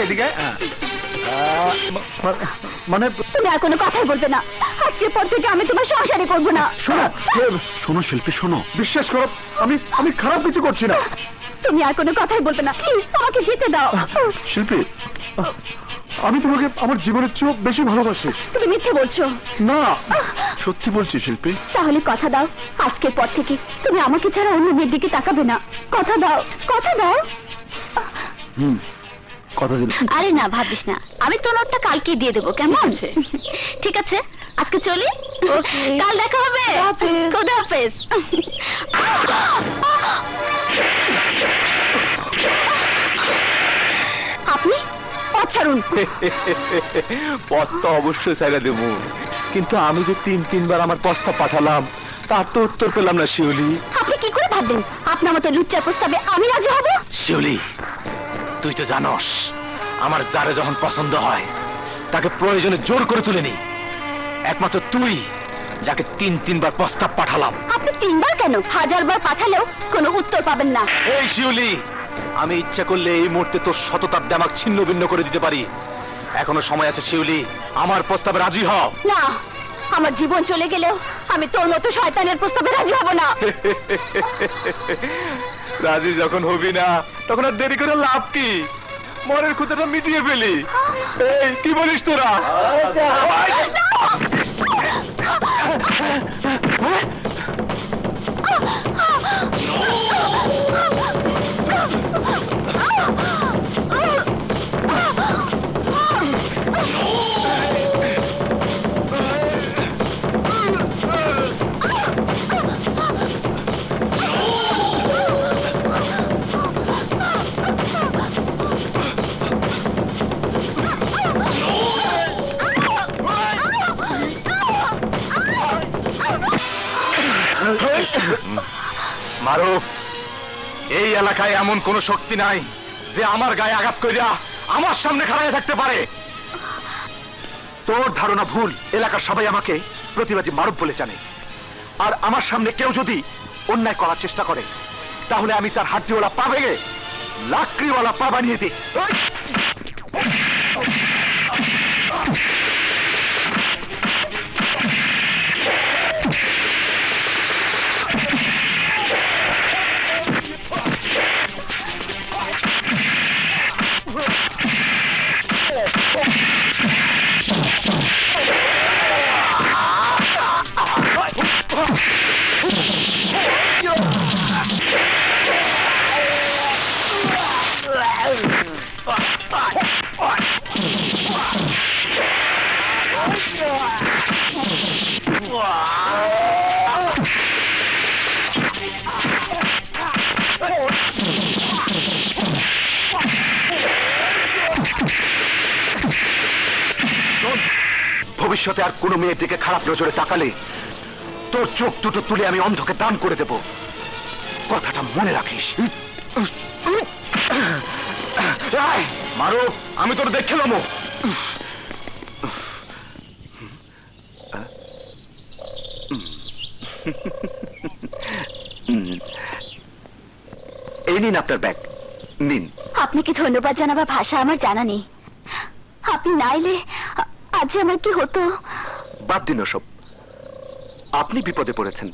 এদিকে মানে তুমি আর কোনো কথাই বলবে না। আজকের পর থেকে আমি তোমার সংসারই করবো না। শোনো শিল্পী, শোনো, বিশ্বাস করো, আমি খারাপ কিছু করছি না। তুমি আর কোনো কথাই বলবে না, প্লিজ আমাকে যেতে দাও। শিল্পী, আমি তোমাকে আমার জীবনের চেয়েও বেশি ভালোবাসি। তুমি মিথ্যে বলছো। না, সত্যি বলছি শিল্পী। তাহলে কথা দাও, আজকের পর থেকে তুমি আমাকে ছাড়া অন্য মেয়ের দিকে তাকাবে না। কথা দাও, কথা দাও। কথা দিল। আরে না, ভাবিস না, আমি তোর নোটটা কালকে দিয়ে দেবো, কেমন? ঠিক আছে, আজকে চলি, কাল দেখা হবে। খোদা হাফেজ। আপনি পথ ছাড়ুন। পথ তো অবশ্যই ছেড়ে দেব, কিন্তু আমি যে তিনবার আমার প্রস্তাব পাঠালাম তার তো উত্তর পেলাম না শিউলি। আপনি কি করে ভাববেন আপনার মতো লুচ্চার প্রস্তাবে আমি রাজি হব? শিউলি, তুই তো জানোস আমার যারে যখন পছন্দ হয় তাকে প্রয়োজনে জোর করে তুলে নি। একমাত্র তুই যাকে তিনবার প্রস্তাব পাঠালাম। আপনি 3 বার কেন, 1000 বার পাঠালেও কোনো উত্তর পাবেন না। এই শিউলি, আমি ইচ্ছা করলে এই মুহূর্তে তোর শততাপ দামাক ছিন্ন ভিন্ন করে দিতে পারি। এখনো সময় আছে শিউলি, আমার প্রস্তাবে রাজি হ। না, আমার জীবন চলে গেলেও আমি তোর মতো শয়তানের প্রস্তাবে রাজি হব না। রাজি যখন হবি না তখন আর দেরি করে লাভ কি? মনের ক্ষুধাটা মিটিয়ে ফেলি। এই কি বলিস তোরা? মারুফ, এই এলাকায় এমন কোন শক্তি নাই যে আমার গায়ে আঘাত কইরা আমার সামনে খাড়ায় থাকতে পারে। তোর ধারণা ভুল। এলাকার সবাই আমাকে প্রতিবাদী মারুফ বলে জানে, আর আমার সামনে কেউ যদি অন্যায় করার চেষ্টা করে তাহলে আমি তার হাড্ডিওয়ালা পা ভেঙে লাকড়িওয়ালা পা বানিয়ে দিই। ভবিষ্যতে আর কোনো মেয়ের দিকে খারাপ নজরে তাকালে তোর চোখ দুটো তুলে আমি অন্ধকে দান করে দেব। কথাটা মনে রাখিস। মারুফ, আমি তোর দেখলাম। এই নিন আপনার ব্যাগ, নিন। আপনাকে ধন্যবাদ জানাবার ভাষা আমার জানা নেই। আপনি না এলে আজ আমার কি হতো? বাদ দিন সব। আপনি বিপদে পড়েছেন,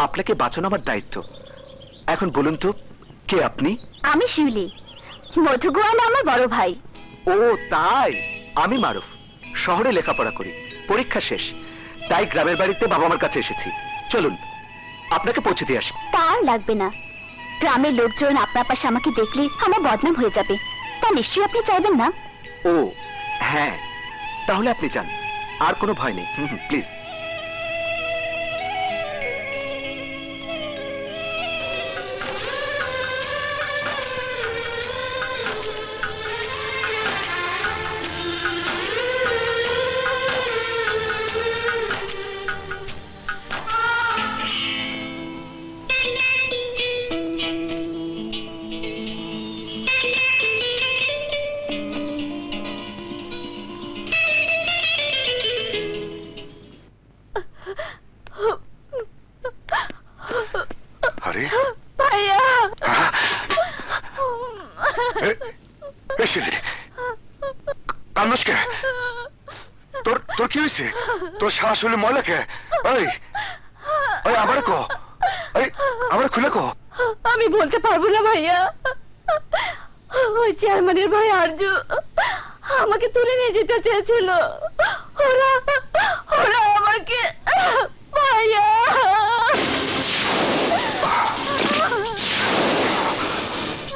আপনাকে বাঁচানো আমার দায়িত্ব। এখন বলুন তো, কে আপনি? আমি শিউলি, মধু গোয়ালা আমার বড় ভাই। ও তাই। আমি মারুফ, শহরে লেখাপড়া করি, পরীক্ষা শেষ, তাই গ্রামের বাড়িতে বাবা মার কাছে এসেছি। চলুন আপনাকে পৌঁছে দিয়ে আসি। তার লাগবে না, গ্রামের লোকজন আপনার পাশে আমাকে দেখলে আমার বদনাম হয়ে যাবে, তা নিশ্চয়ই আপনি চাইবেন না। ও হ্যাঁ, তাহলে আপনি যান, আর কোনো ভয় নেই। প্লিজ। এই শিউলি, কান্নস কে? তোর তোর কি হয়েছে? তোর সারা শরীরে ময়লা কে? ওই ওই আবার ক, এই আবার খুলে ক। আমি বলতে পারবো না ভাইয়া, ওই চেয়ারম্যানের ভাই আরজু আমাকে তুলে নিয়ে যেতে চেয়েছিল। ওরা ওরা আমাকে ভাইয়া।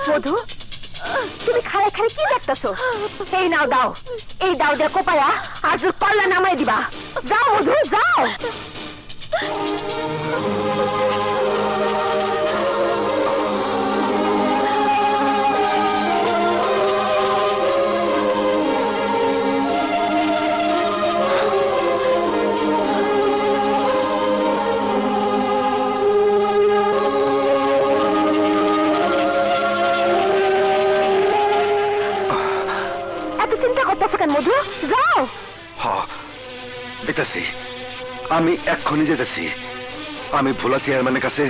মধু, তুমি খাড়ে খাড়ে কি দেখতেছো? এই নাও দাও, এই দাও দিয়ে কোপায়া আরজুর কল্লা নামাই দিবা। যাও মধু যাও। মধু যাও। হ্যাঁ যেতেছি, আমি এক্ষুনি যেতেছি। আমি ভোলা চেয়ারম্যানের কাছে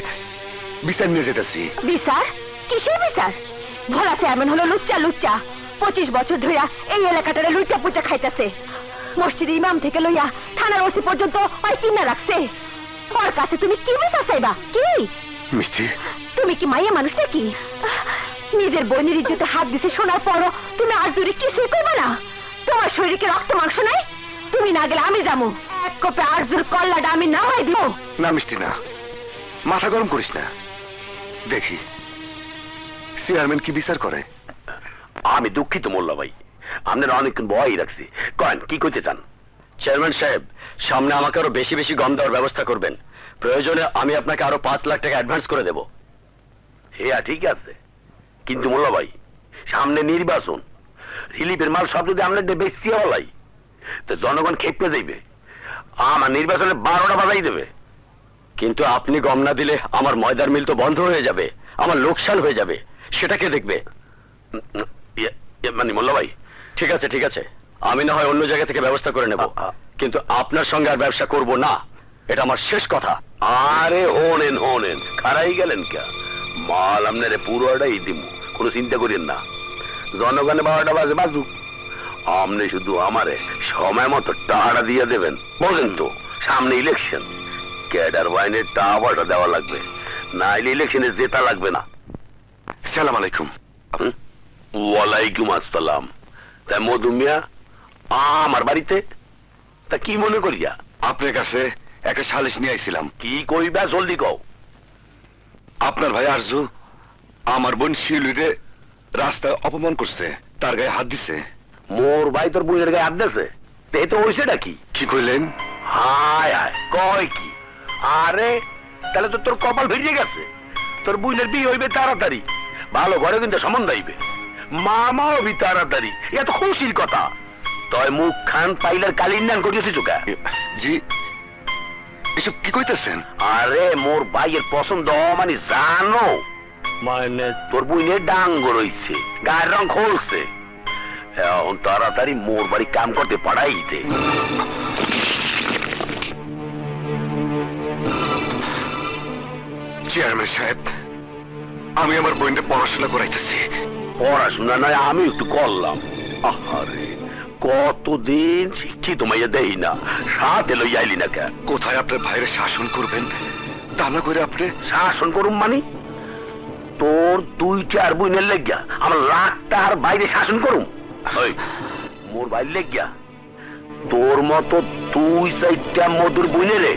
বিচার নিয়ে যেতেছি। বিচার? কিসের বিচার? ভোলা চেয়ারম্যান হলো লুচ্চা লুচ্চা, 25 বছর ধইরা এই এলাকাটারে লুচ্চা পুচ্চা খাইতেছে। মসজিদের ইমাম থেকে লইয়া থানার ওসি পর্যন্ত ওই কিনা রাখছে। ওর কাছে তুমি কি বিচার চাইবা? কি মিষ্টি, তুমি কি মাইয়া মানুষ নাকি? নিজের বোনের ইজ্জতে হাত দিছে শোনার পরও তুমি আর দূরে কিছুই করবে না? তোমার শরীরে রক্ত মাংস নাই? তুমি না গেলে আমি যাবো, এক কোপে আরজুর কল্লাটা আমি নামাই দিব। না মিষ্টি না, মাথা গরম করিস না। দেখি চেয়ারম্যান কি বিচার করে। আমি দুঃখিত মোল্লা ভাই, আপনারা অনেকক্ষণ ভয় রাখছি। কয়েন কি করতে চান? চেয়ারম্যান সাহেব, সামনে আমাকে আরো বেশি বেশি গম দেওয়ার ব্যবস্থা করবেন। প্রয়োজনে আমি আপনাকে আরো 5 লাখ টাকা অ্যাডভান্স করে দেব। হ্যাঁ ঠিক আছে, কিন্তু মোল্লা ভাই সামনে নির্বাচন, রিলিফের মাল সব যদি আমরা বেশি হলাই তো জনগণ খেপে যাইবে, আমার নির্বাচনে 12টা বাজাই দেবে। কিন্তু আপনি গম না দিলে আমার ময়দার মিল তো বন্ধ হয়ে যাবে, আমার লোকসান হয়ে যাবে। সেটা কে দেখবে? মানে মোল্লা ভাই ঠিক আছে ঠিক আছে, আমি না হয় অন্য জায়গা থেকে ব্যবস্থা করে নেব, কিন্তু আপনার সঙ্গে আর ব্যবসা করব না, এটা আমার শেষ কথা। আরে হোনেন হোনেন, খারাই গেলেন কে? মাল আপনারে পুরোটাই দিব, কোনো চিন্তা করেন না। জনগণে 12টা বাজে বাজুক, আপনি শুধু আমারে সময় মতো টাকাটা দিয়ে দেবেন। বলেন তো, সামনে ইলেকশন, ক্যাডার বাইনের টাকাটা দেওয়া লাগবে, নাইলে ইলেকশনে জেতা লাগবে না। সালাম আলাইকুম। ওয়ালাইকুম আসসালাম। তাই মধু মিয়া আমার বাড়িতে? তা কি মনে করিয়া? আপনার কাছে একটা সালিশ নিয়ে আইছিলাম। কি কইবা জলদি কও। আপনার ভাই আরজু আমার বোন শিউলিরে রাস্তায় অপমান করছে, তার গায়ে হাত দিছে। মোর ভাই তোর বোনের গায়ে হাত দিছে? এই তো হইছেটা কি? কি কইলেন? হায় হায়, কয় কি? আরে তাহলে তো তোর কপাল ভিজে গেছে, তোর বোনের বিয়ে হইবে তাড়াতাড়ি, ভালো ঘরে কিন্তু সম্বন্ধ হইবে, মামাও বি তাড়াতাড়ি। এত খুশির কথা। তয় মুখ খান পাইলার কালির নান করিয়েছিস চোখা? জি, এসব কি কইতেছেন? আরে মোর ভাইয়ের পছন্দ মানে জানো, মানে তোর বোনের ডাঙ্গ রইছে, গায়ের রং খোলছে, এখন তাড়াতাড়ি মোর বাড়ি কাম করতে পাঠাইতে। চেয়ারম্যান সাহেব, আমি আমার বোনকে পড়াশোনা করাইতেছি। পড়াশোনা নয় আমি একটু করলাম। আরে কতদিন শিক্ষিত মাইয়া দেই না, সাথে লই আইলি না কেন? কোথায় আপনার ভাইয়ের শাসন করবেন, তা না করে আপনি শাসন করুম মানে? তোর 2-4 বোনের লেগিয়া আমার লাখটার বাইরে শাসন করুম? ওই মোর বাইর লেগিয়া তোর মতো 2-4টা মধুর বোনেরে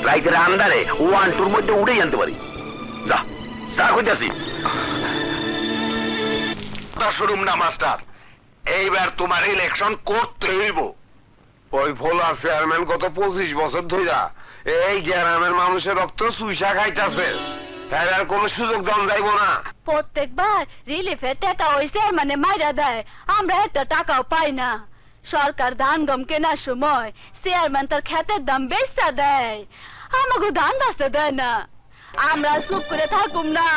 রাইতের আন্দারে 1-2-র মধ্যে উড়েই আনতে পারি। যা যা কইতাছি। শুনুম না মাস্টার, এইবার তোমার ইলেকশন করতে হইব। ওই ভোলা চেয়ারম্যান গত 25 বছর ধইরা এই গ্রামের মানুষের রক্ত চুইসা খাইতাছে, এর কোনো সুযোগ দাম যাইব না। প্রত্যেকবার রিলিফের টাকা ওই চেয়ারম্যানে মাইরা দেয়, আমরা একটা টাকাও পাই না। সরকার ধান গম কেনার সময় চেয়ারম্যান তার ক্ষেতের দাম বেচা দেয়, আমাকে ধান বাঁচতে দেয় না। আমরা চুপ করে থাকুম না।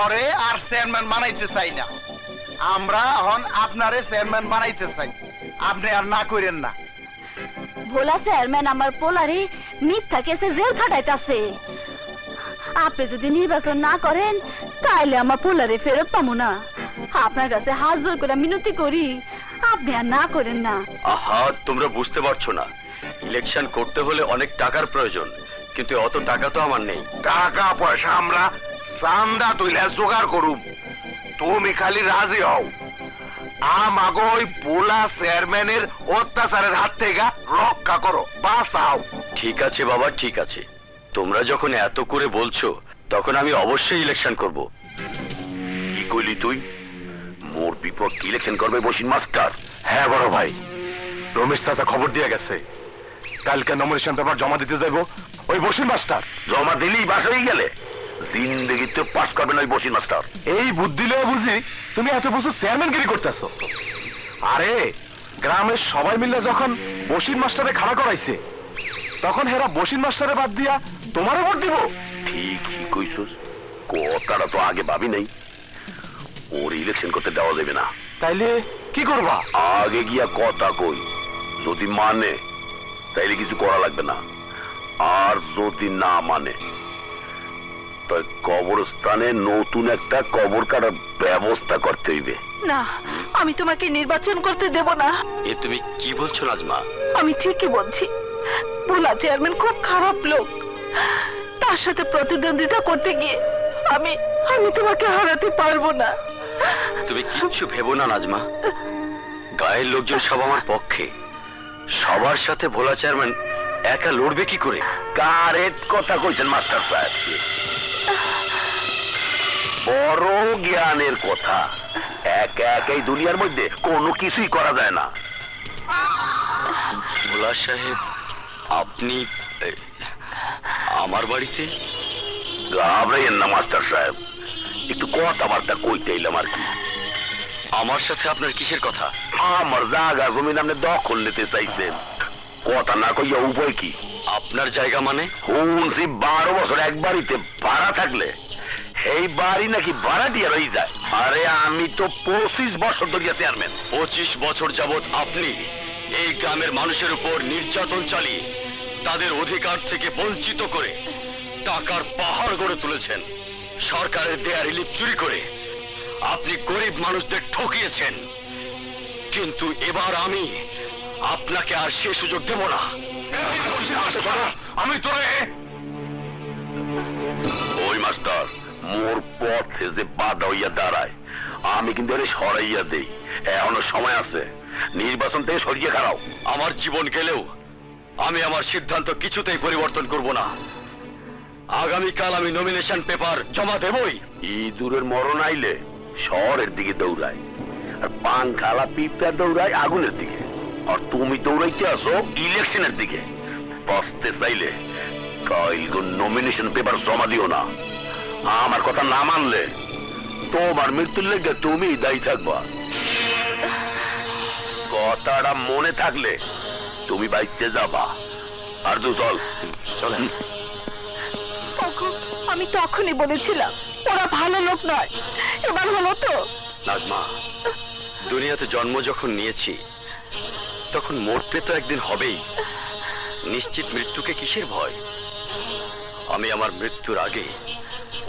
ওরে আর চেয়ারম্যান বানাইতে চাই না, আমরা এখন আপনারে চেয়ারম্যান বানাইতে চাই, আপনি আর না করেন না। ভোলা চেয়ারম্যান আমার পোলারে মিথ্যা কেসে জেল খাটাইতাছে। আপনি যদি নির্বাচন না করেন তাহলে আমার পোলারে ফেরত পাবো না। আপনার কাছে হাত জোর করে মিনতি করি, আপনি আর না করেন না। আহা, তোমরা বুঝতে পারছো না, ইলেকশন করতে হলে অনেক টাকার প্রয়োজন, কিন্তু অত টাকা তো আমার নেই। টাকা পয়সা আমরা চান্দা তুইলে জোগাড় করুম, তুমি খালি রাজি হও। আমাগো ওই পোলা চেয়ারম্যানের অত্যাচারের হাত থেকে রক্ষা করো, বাঁচাও। ঠিক আছে বাবা, ঠিক আছে, তোমরা যখন এত করে বলছো তখন আমি অবশ্যই ইলেকশন করব। কি কইলি তুই? মোর বিপক্ষে ইলেকশন করবে বসিন মাস্টার? হ্যাঁ বড় ভাই, রমেশ চাচা খবর দিয়ে গেছে কালকে নমিনেশন পেপার জমা দিতে যাইব ওই বসির মাস্টার। জমা দিলেই বাস হয়ে গেলে জিন্দগিতে পাস করবে না ওই বসিন মাস্টার। এই বুদ্ধি লয়ে বুঝি তুমি এত বছর চেয়ারম্যানগিরি করতেছো। আরে গ্রামের সবাই মিলে যখন বসির মাস্টারে খাড়া করাইছে তখন হেরা বসির মাস্টারে বাদ দিয়া তোমারে ভোট দিব। ঠিকই কইছস, কথাটা তো আগে ভাবি নাই। ওর ইলেকশন করতে দেওয়া যাবে না। তাইলে কি করবা? আগে গিয়া কথা কই, যদি মানে তাইলে কিছু করা লাগবে না, আর যদি না মানে তাই কবরস্থানে নতুন একটা কবর কাটার ব্যবস্থা করতে হইবে। না, আমি তোমাকে নির্বাচন করতে দেব না। এ তুমি কি বলছো নাজমা? আমি ঠিকই বলছি, ভোলা চেয়ারম্যান খুব খারাপ লোক। তার সাথে প্রতিদ্বন্দ্বিতা করতে গিয়ে আমি তোমাকে হারাতে পারবো না। তুমি কিচ্ছু ভেবো না নাজমা, গায়ের লোকজন সব আমার পক্ষে। সবার সাথে ভোলা চেয়ারম্যান একা লড়বে কি করে? কারেক্ট কথা কইছেন মাস্টার সাহেব, বড় জ্ঞানের কথা। একা একাই দুনিয়ার মধ্যে কোনো কিছুই করা যায় না। ভোলা সাহেব, আপনি আমার বাড়িতে? ঘাবড়াইয়েন না মাস্টার সাহেব, একটু কথাবার্তা কইতে এলাম আর কি। আমার সাথে আপনার কিসের কথা? আমার জায়গা জমিন আপনি দখল নিতে চাইছেন, কথা না কইয়া উপায় কি? আপনার জায়গা মানে? শুনছি 12 বছর এক বাড়িতে ভাড়া থাকলে এই বাড়ি নাকি ভাড়া দিয়ে রয়ে যায়। আরে আমি তো 25 বছর ধরে চেয়ারম্যান। 25 বছর যাবৎ আপনি এই গ্রামের মানুষের উপর নির্যাতন চালিয়ে তাদের অধিকার থেকে বঞ্চিত করে টাকার পাহাড় গড়ে তুলেছেন। সরকারের দেয়া রিলিফ চুরি করে আপনি গরিব মানুষদের ঠকিয়েছেন। কিন্তু এবার আমি আপনাকে আর সে সুযোগ দেব না। আমি তোরে ওই মাস্টার মোর পথে যে বাধা হইয়া দাঁড়ায় আমি কিন্তু এর সরাইয়া দেই। এখনো সময় আছে, নির্বাচন থেকে সরিয়ে খারাও। আমার জীবন গেলেও আমি আমার সিদ্ধান্ত কিছুতেই পরিবর্তন করব না। আগামীকাল আমি নমিনেশন পেপার জমা দেবই। ইঁদুরের মরণ আইলে শহরের দিকে দৌড়ায়, আর পাংখালা পিঁপড়া দৌড়ায় আগুনের দিকে, আর তুমি দৌড়াইতে আসো ইলেকশনের দিকে। বাঁচতে চাইলে কাইল নমিনেশন পেপার জমা দিও না। আমার কথা না মানলে তোমার মৃত্যুর লেগে তুমি দায়ী থাকবা। কথাটা মনে থাকলে তুমি বাইচে যাবা। আর তো চল চলেন। আমি তখনই বলেছিলাম ওরা ভালো লোক নয়, এবার হলো তো। নাজমা, দুনিয়াতে জন্ম যখন নিয়েছি তখন মরতে তো একদিন হবেই। নিশ্চিত মৃত্যুকে কিসের ভয়? আমি আমার মৃত্যুর আগে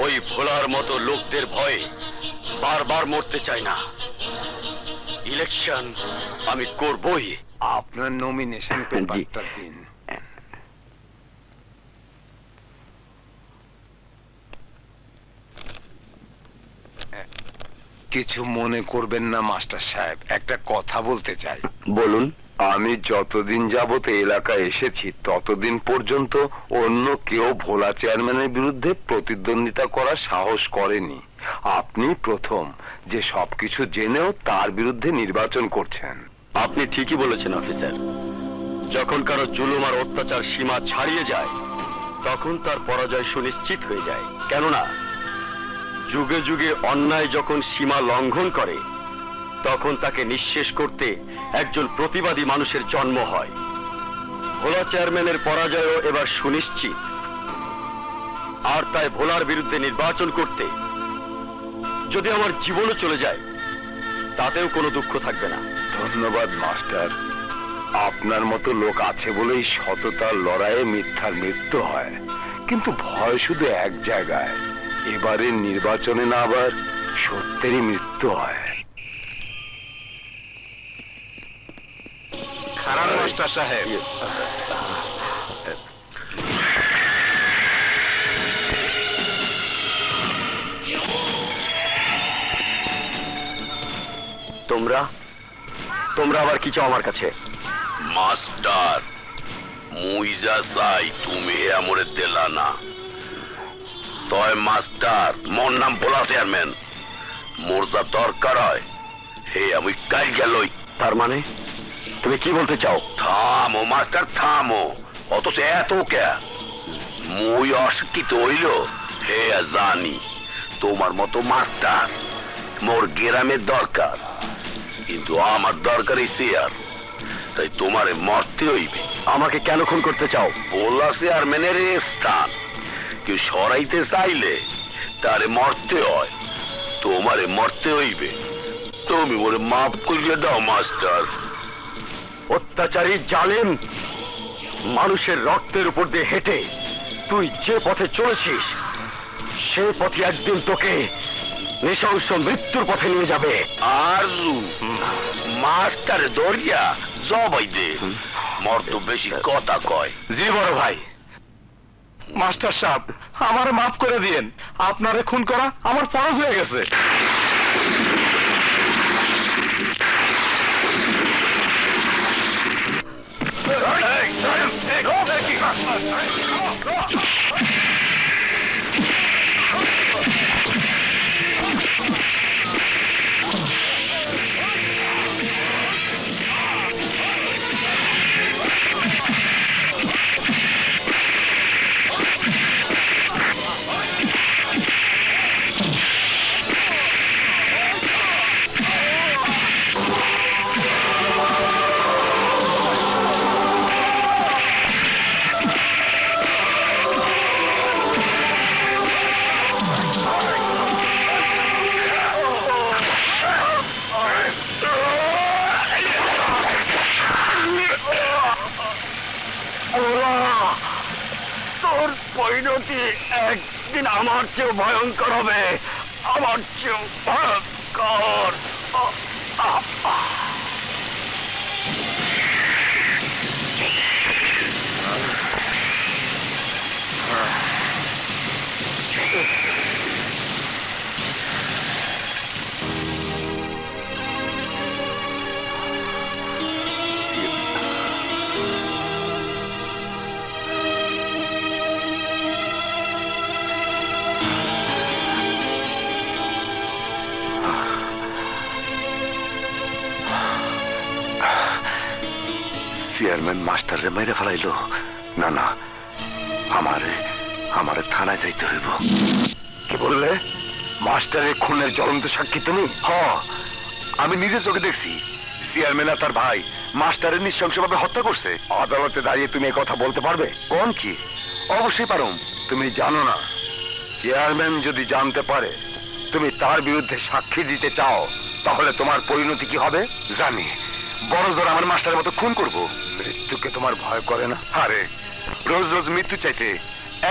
ওই ভোলার মতো লোকদের ভয়ে বারবার মরতে চাই না। ইলেকশন আমি করবই। আপনার নমিনেশন পেপারটা দিন। কিছু মনে করবেন না মাস্টার সাহেব, একটা কথা বলতে চাই। বলুন। আমি যতদিন যাবত এলাকায় এসেছি ততদিন পর্যন্ত অন্য কেউ ভোলা চেয়ারম্যানের বিরুদ্ধে প্রতিদ্বন্দ্বিতা করার সাহস করেনি। আপনি প্রথম যে সবকিছু জেনেও তার বিরুদ্ধে নির্বাচন করছেন। আপনি ঠিকই বলেছেন অফিসার। যখন কারো জুলুম আর অত্যাচার সীমা ছাড়িয়ে যায় তখন তার পরাজয় সুনিশ্চিত হয়ে যায়। কেননা যুগে যুগে অন্যায় যখন সীমা লঙ্ঘন করে তখন তাকে নিঃশেষ করতে একজন প্রতিবাদী মানুষের জন্ম হয়। ভোলা চেয়ারম্যানের পরাজয়ও এবার সুনিশ্চিত, আর তাই ভোলার বিরুদ্ধে নির্বাচন করতে যদি আমার জীবনও চলে যায় তাতেও কোনো দুঃখ থাকবে না। ধন্যবাদ মাস্টার, আপনার মতো লোক আছে বলেই সততার লড়াইয়ে মিথ্যার মৃত্যু হয়। কিন্তু ভয় শুধু এক জায়গায়, এবারের নির্বাচনে না আবার সত্যেরই মৃত্যু মৃত্যু হয়। খারাপ মাস্টার সাহেব, তোমরা তোমরা আবার কি চাও আমার কাছে? মাস্টার মুই যা চাই তুমি হে আমরে দিলা না। তয় মাস্টার মোর নাম ভোলা চেয়ারম্যান, মোর যা দরকার হয় হে আমি কাল গেলই। তার মানে তুমি কি বলতে চাও? থামো মাস্টার থামো, অথচ এত কে? মুই অশিক্ষিত হইল হে জানি তোমার মতো মাস্টার মোর গ্রামের দরকার, কিন্তু আমার দরকার এই চেয়ার, তাই তোমারে মরতে হইবে। আমাকে কেন খুন করতে চাও? ভোলা চেয়ারম্যানের এই স্থান কেউ সরাইতে চাইলে তারে মরতে হয়, তোমারে মরতে হইবে। তুমি মোরে মাফ করিয়ে দাও মাস্টার। অত্যাচারী জালেম, মানুষের রক্তের উপর দিয়ে হেঁটে তুই যে পথে চলেছিস সে পথে একদিন তোকে নৃশংস মৃত্যুর পথে নিয়ে যাবে। আরজু মাস্টারে দরিয়া জবাই দে, মর্দ বেশি কথা কয়। জি বড় ভাই। মাস্টার সাহেব আমারে মাফ করে দিয়েন, আপনারে খুন করা আমার ফরজ হয়ে গেছে। তোর পরিণতি একদিন আমার চেয়েও ভয়ঙ্কর হবে, আমার চেয়েও ভয়ঙ্কর। চেয়ারম্যান মাস্টারে মেরে ফেলাইলো। না না, আমারে আমারে থানায় যাইতে হইব। কি বললে? মাস্টারের খুনের জ্বলন্ত সাক্ষী তুমি? আমি নিজে চোখে দেখছি চেয়ারম্যান আর তার ভাই মাস্টারের নৃশংসভাবে হত্যা করছে। আদালতে দাঁড়িয়ে তুমি এই কথা বলতে পারবে? কোন কি? অবশ্যই পারুম। তুমি জানো না, চেয়ারম্যান যদি জানতে পারে তুমি তার বিরুদ্ধে সাক্ষী দিতে চাও তাহলে তোমার পরিণতি কি হবে? জানি, বড় জোর আমার মাস্টারের মতো খুন করব। মৃত্যুকে তোমার ভয় করে না? আরে রোজ রোজ মৃত্যু চাইতে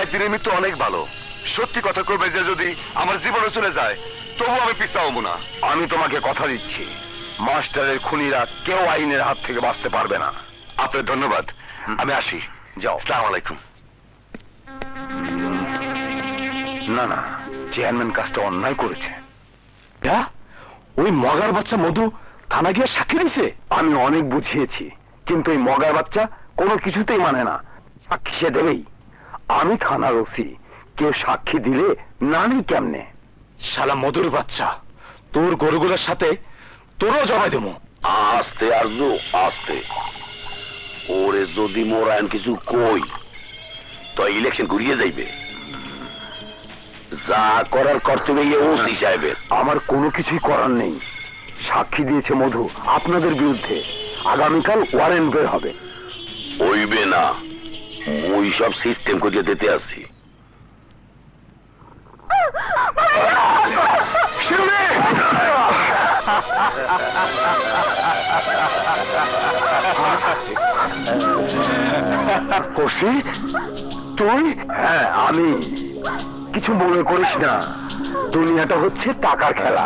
একদিনের মৃত্যু অনেক ভালো। সত্যি কথা করবে যে যদি আমার জীবনে চলে যায় তবু আমি পিছাবো না। আমি তোমাকে কথা দিচ্ছি, মাস্টারের খুনিরা কেউ আইনের হাত থেকে বাঁচতে পারবে না। আপনার ধন্যবাদ, আমি আসি। যাও। আসসালামু আলাইকুম। না না, চেয়ারম্যান কাজটা অন্যায় করেছে। ওই মগার বাচ্চা মধু থানা গিয়ে সাক্ষী দিছে। আমি অনেক বুঝিয়েছি, কিন্তু ওই মগার বাচ্চা কোনো কিছুতেই মানে না। সাক্ষী সে দেবেই। আমি থানার ওসি, কেউ সাক্ষী দিলে না নেই কেমনে? শালা মধুর বাচ্চা, তোর গরুগুলোর সাথে তোরও জবাই দেবো। আস্তে আরজু আস্তে, ওরে যদি মোরায়ন কিছু কই তো ইলেকশন ঘুরিয়ে যাইবে। যা করার কর্তব্য ওসি সাহেবের। আমার কোনো কিছুই করার নেই। সাক্ষী দিয়েছে মধু আপনাদের বিরুদ্ধে, আগামীকাল ওয়ারেন্ট বের হবে। হইবে না, ওই সব সিস্টেম করিয়ে দিতে আসছি। কষি তুই? হ্যাঁ আমি। কিছু মনে করিস না, দুনিয়াটা হচ্ছে টাকার খেলা।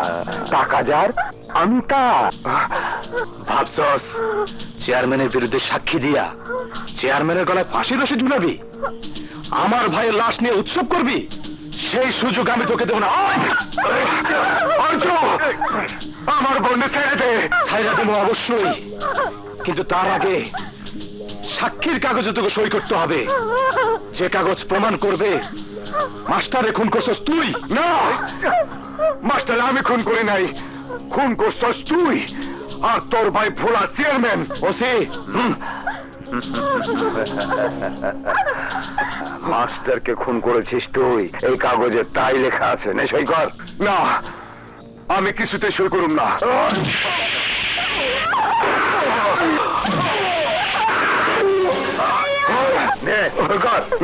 টাকা যার, আমি তার। ভাবছস চেয়ারম্যানের বিরুদ্ধে সাক্ষী দিয়া চেয়ারম্যানের গলায় ফাঁসির রশি ঝুলাবি? আমার ভাইয়ের লাশ নিয়ে উৎসব করবি? সেই সুযোগ আমি তোকে দেব না। আমার বন্ধু ছেড়ে দে। ছাইরা দেবো অবশ্যই, কিন্তু তার আগে সাক্ষীর কাগজে তোকে সই করতে হবে, যে কাগজ প্রমাণ করবে মাস্টারে খুন করছস তুই। না, মাস্টার আমি খুন করি নাই, খুন করছস তুই আর তোর ভাই ভোলা চেয়ারম্যান। ওসি, মাস্টারকে খুন করেছিস তুই, এই কাগজে তাই লেখা আছে। নে সই কর। না, আমি কিছুতে সই করুম না।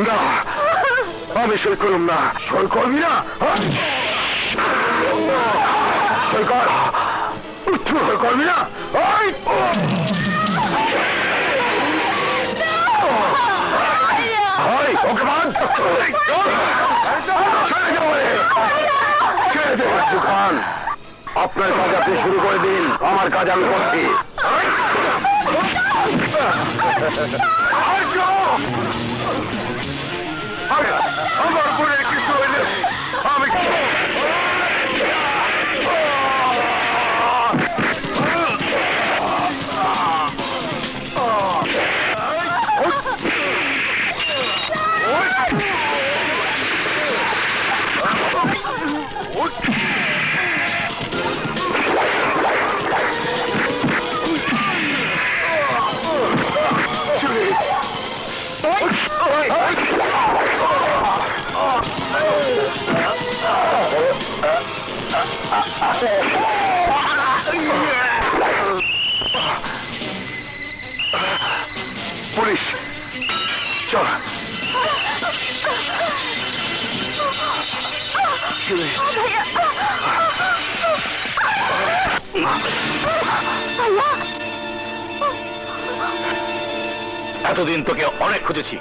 না, আমি সই করুম না। সই করবি না? সই কর। সই করবি না? ওকে বাদ। খান, আপনার কাজ আপনি শুরু করে দিন, আমার কাজ আমি করছি। আমার বোনের কিছু হইলে আমি পুলিশ, চল। এতদিন তোকে অনেক খুঁজেছি,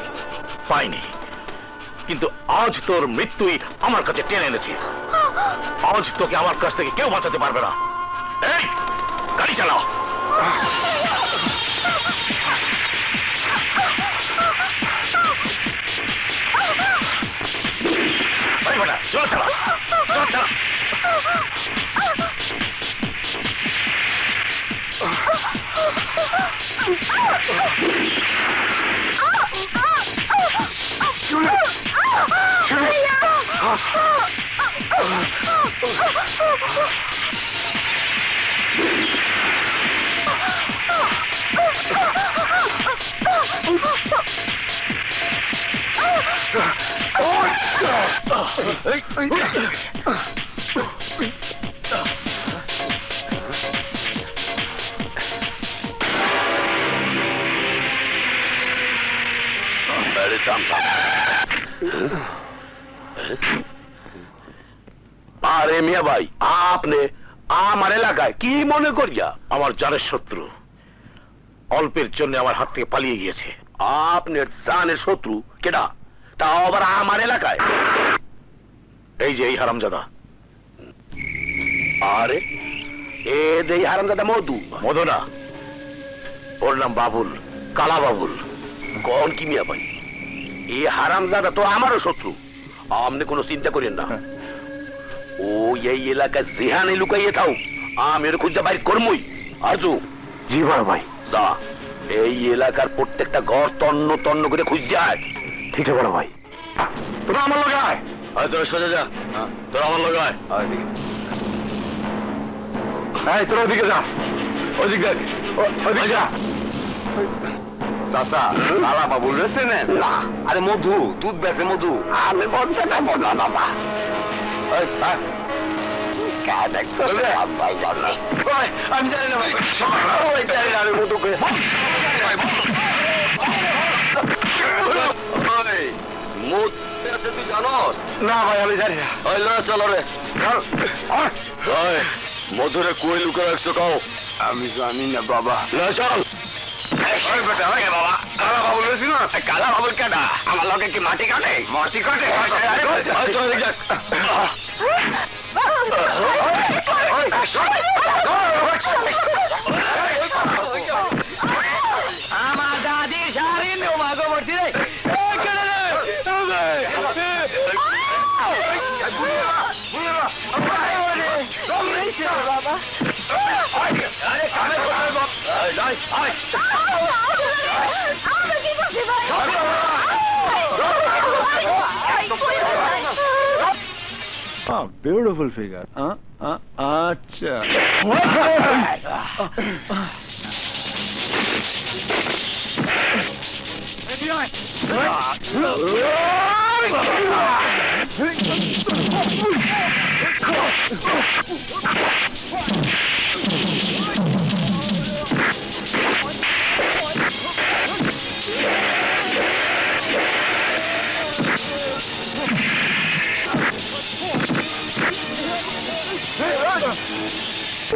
পাইনি, কিন্তু আজ তোর মৃত্যুই আমার কাছে টেনে এনেছে। আজ তোকে আমার কাছ থেকে কেউ বাঁচাতে পারবে না। এই গাড়ি চালাও। চলো চালা, চলো চালা। আরে মিয়া ভাই, আপনি আমার এলাকায় কি মনে করিয়া? আমার জানের শত্রু অল্পের জন্য আমার হাত থেকে পালিয়ে গিয়েছে। আপনার জানের শত্রু কেডা? তাও আবার আমার এলাকায়? এই যে এই হারামজাদা। আরে এ দেই হারামজাদা মধু? মধু না, ওর নাম বাবুল, কালা বাবুল। কোন কি মিয়া ভাই, এই হারামজাদা তো আমারও শত্রু। আপনি কোনো চিন্তা করেন না, ও এই এলাকায় যেখানে লুকাইয়ে থাও আমি এর খুঁজে বাইর করমই। আজু জি বড় ভাই। যা এই এলাকার প্রত্যেকটা ঘর তন্ন তন্ন করে খুঁজ যায়। ঠিক আছে বড় ভাই। তোরা আমার লগে আয়। তোরা সোজা যা, তোরা আমার লগে আয়। এই তোরা ওদিকে যা, ওদিকে দেখ, ওদিকে যা। চাচা, কালা বাবুল রেছে না? আরে মধু, দুধ বেচে মধু। আমি বলতে পারবো না বাবা। আমি জানি না ভাই, আমি মধু করে তুই জানস? না ভাই আমি জানি না। ওই লড়ে চলো রে। মধুরে কই লুকে রাখছো কাও? আমি জানি না বাবা। চল। বাবা কালা বাবুল বেশি না কালা বাবুল কাটা আমার লগে কি মাটি কাটে মাটি কাটে আমার দাদি শাড়ি নোমা গোবরছি রে বিউটিফুল ফিগার আচ্ছা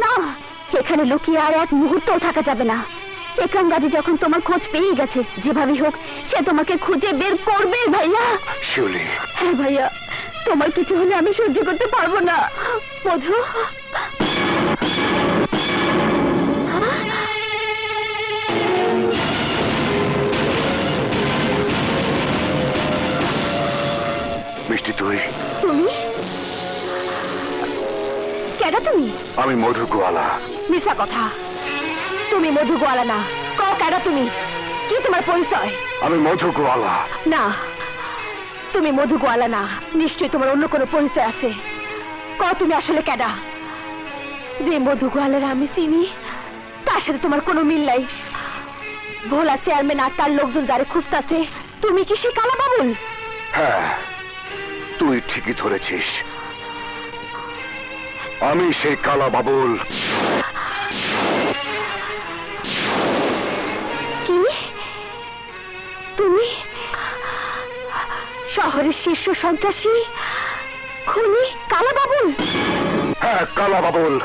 না, এখানে লুকিয়ে আর এক মুহূর্তও থাকা যাবে না। একরাম গাজী যখন তোমার খোঁজ পেয়ে গেছে, যেভাবে হোক সে তোমাকে খুঁজে বের করবে ভাইয়া। শিউলি, হ্যাঁ ভাইয়া, তোমার কিছু হলে আমি সহ্য করতে পারবো না। মধু, মিষ্টি তুই? তুমি কেন? তুমি? আমি মধু গোয়ালা। মিশা কথা, তুমি মধু গোয়ালা না। কেন তুমি? কি তোমার পরিচয়? আমি মধু গোয়ালা না, তুমি মধু গোয়ালা না। নিশ্চয়ই তোমার অন্য কোনো পরিচয় আছে। তুমি আসলে কেডা? যে মধু গোয়ালার আমি চিনি তার সাথে তোমার কোনো মিল নাই। ভোলা চেয়ারম্যান আর তার লোকজন যারে খুঁজতেছে, তুমি কি সে কালা বাবুল? হ্যাঁ, তুই ঠিকই ধরেছিস, আমি সেই কালা বাবুল। কি? তুমি শহরের শীর্ষ সন্ত্রাসী খুনি কালা বাবুল? হ্যাঁ, কালা বাবুল।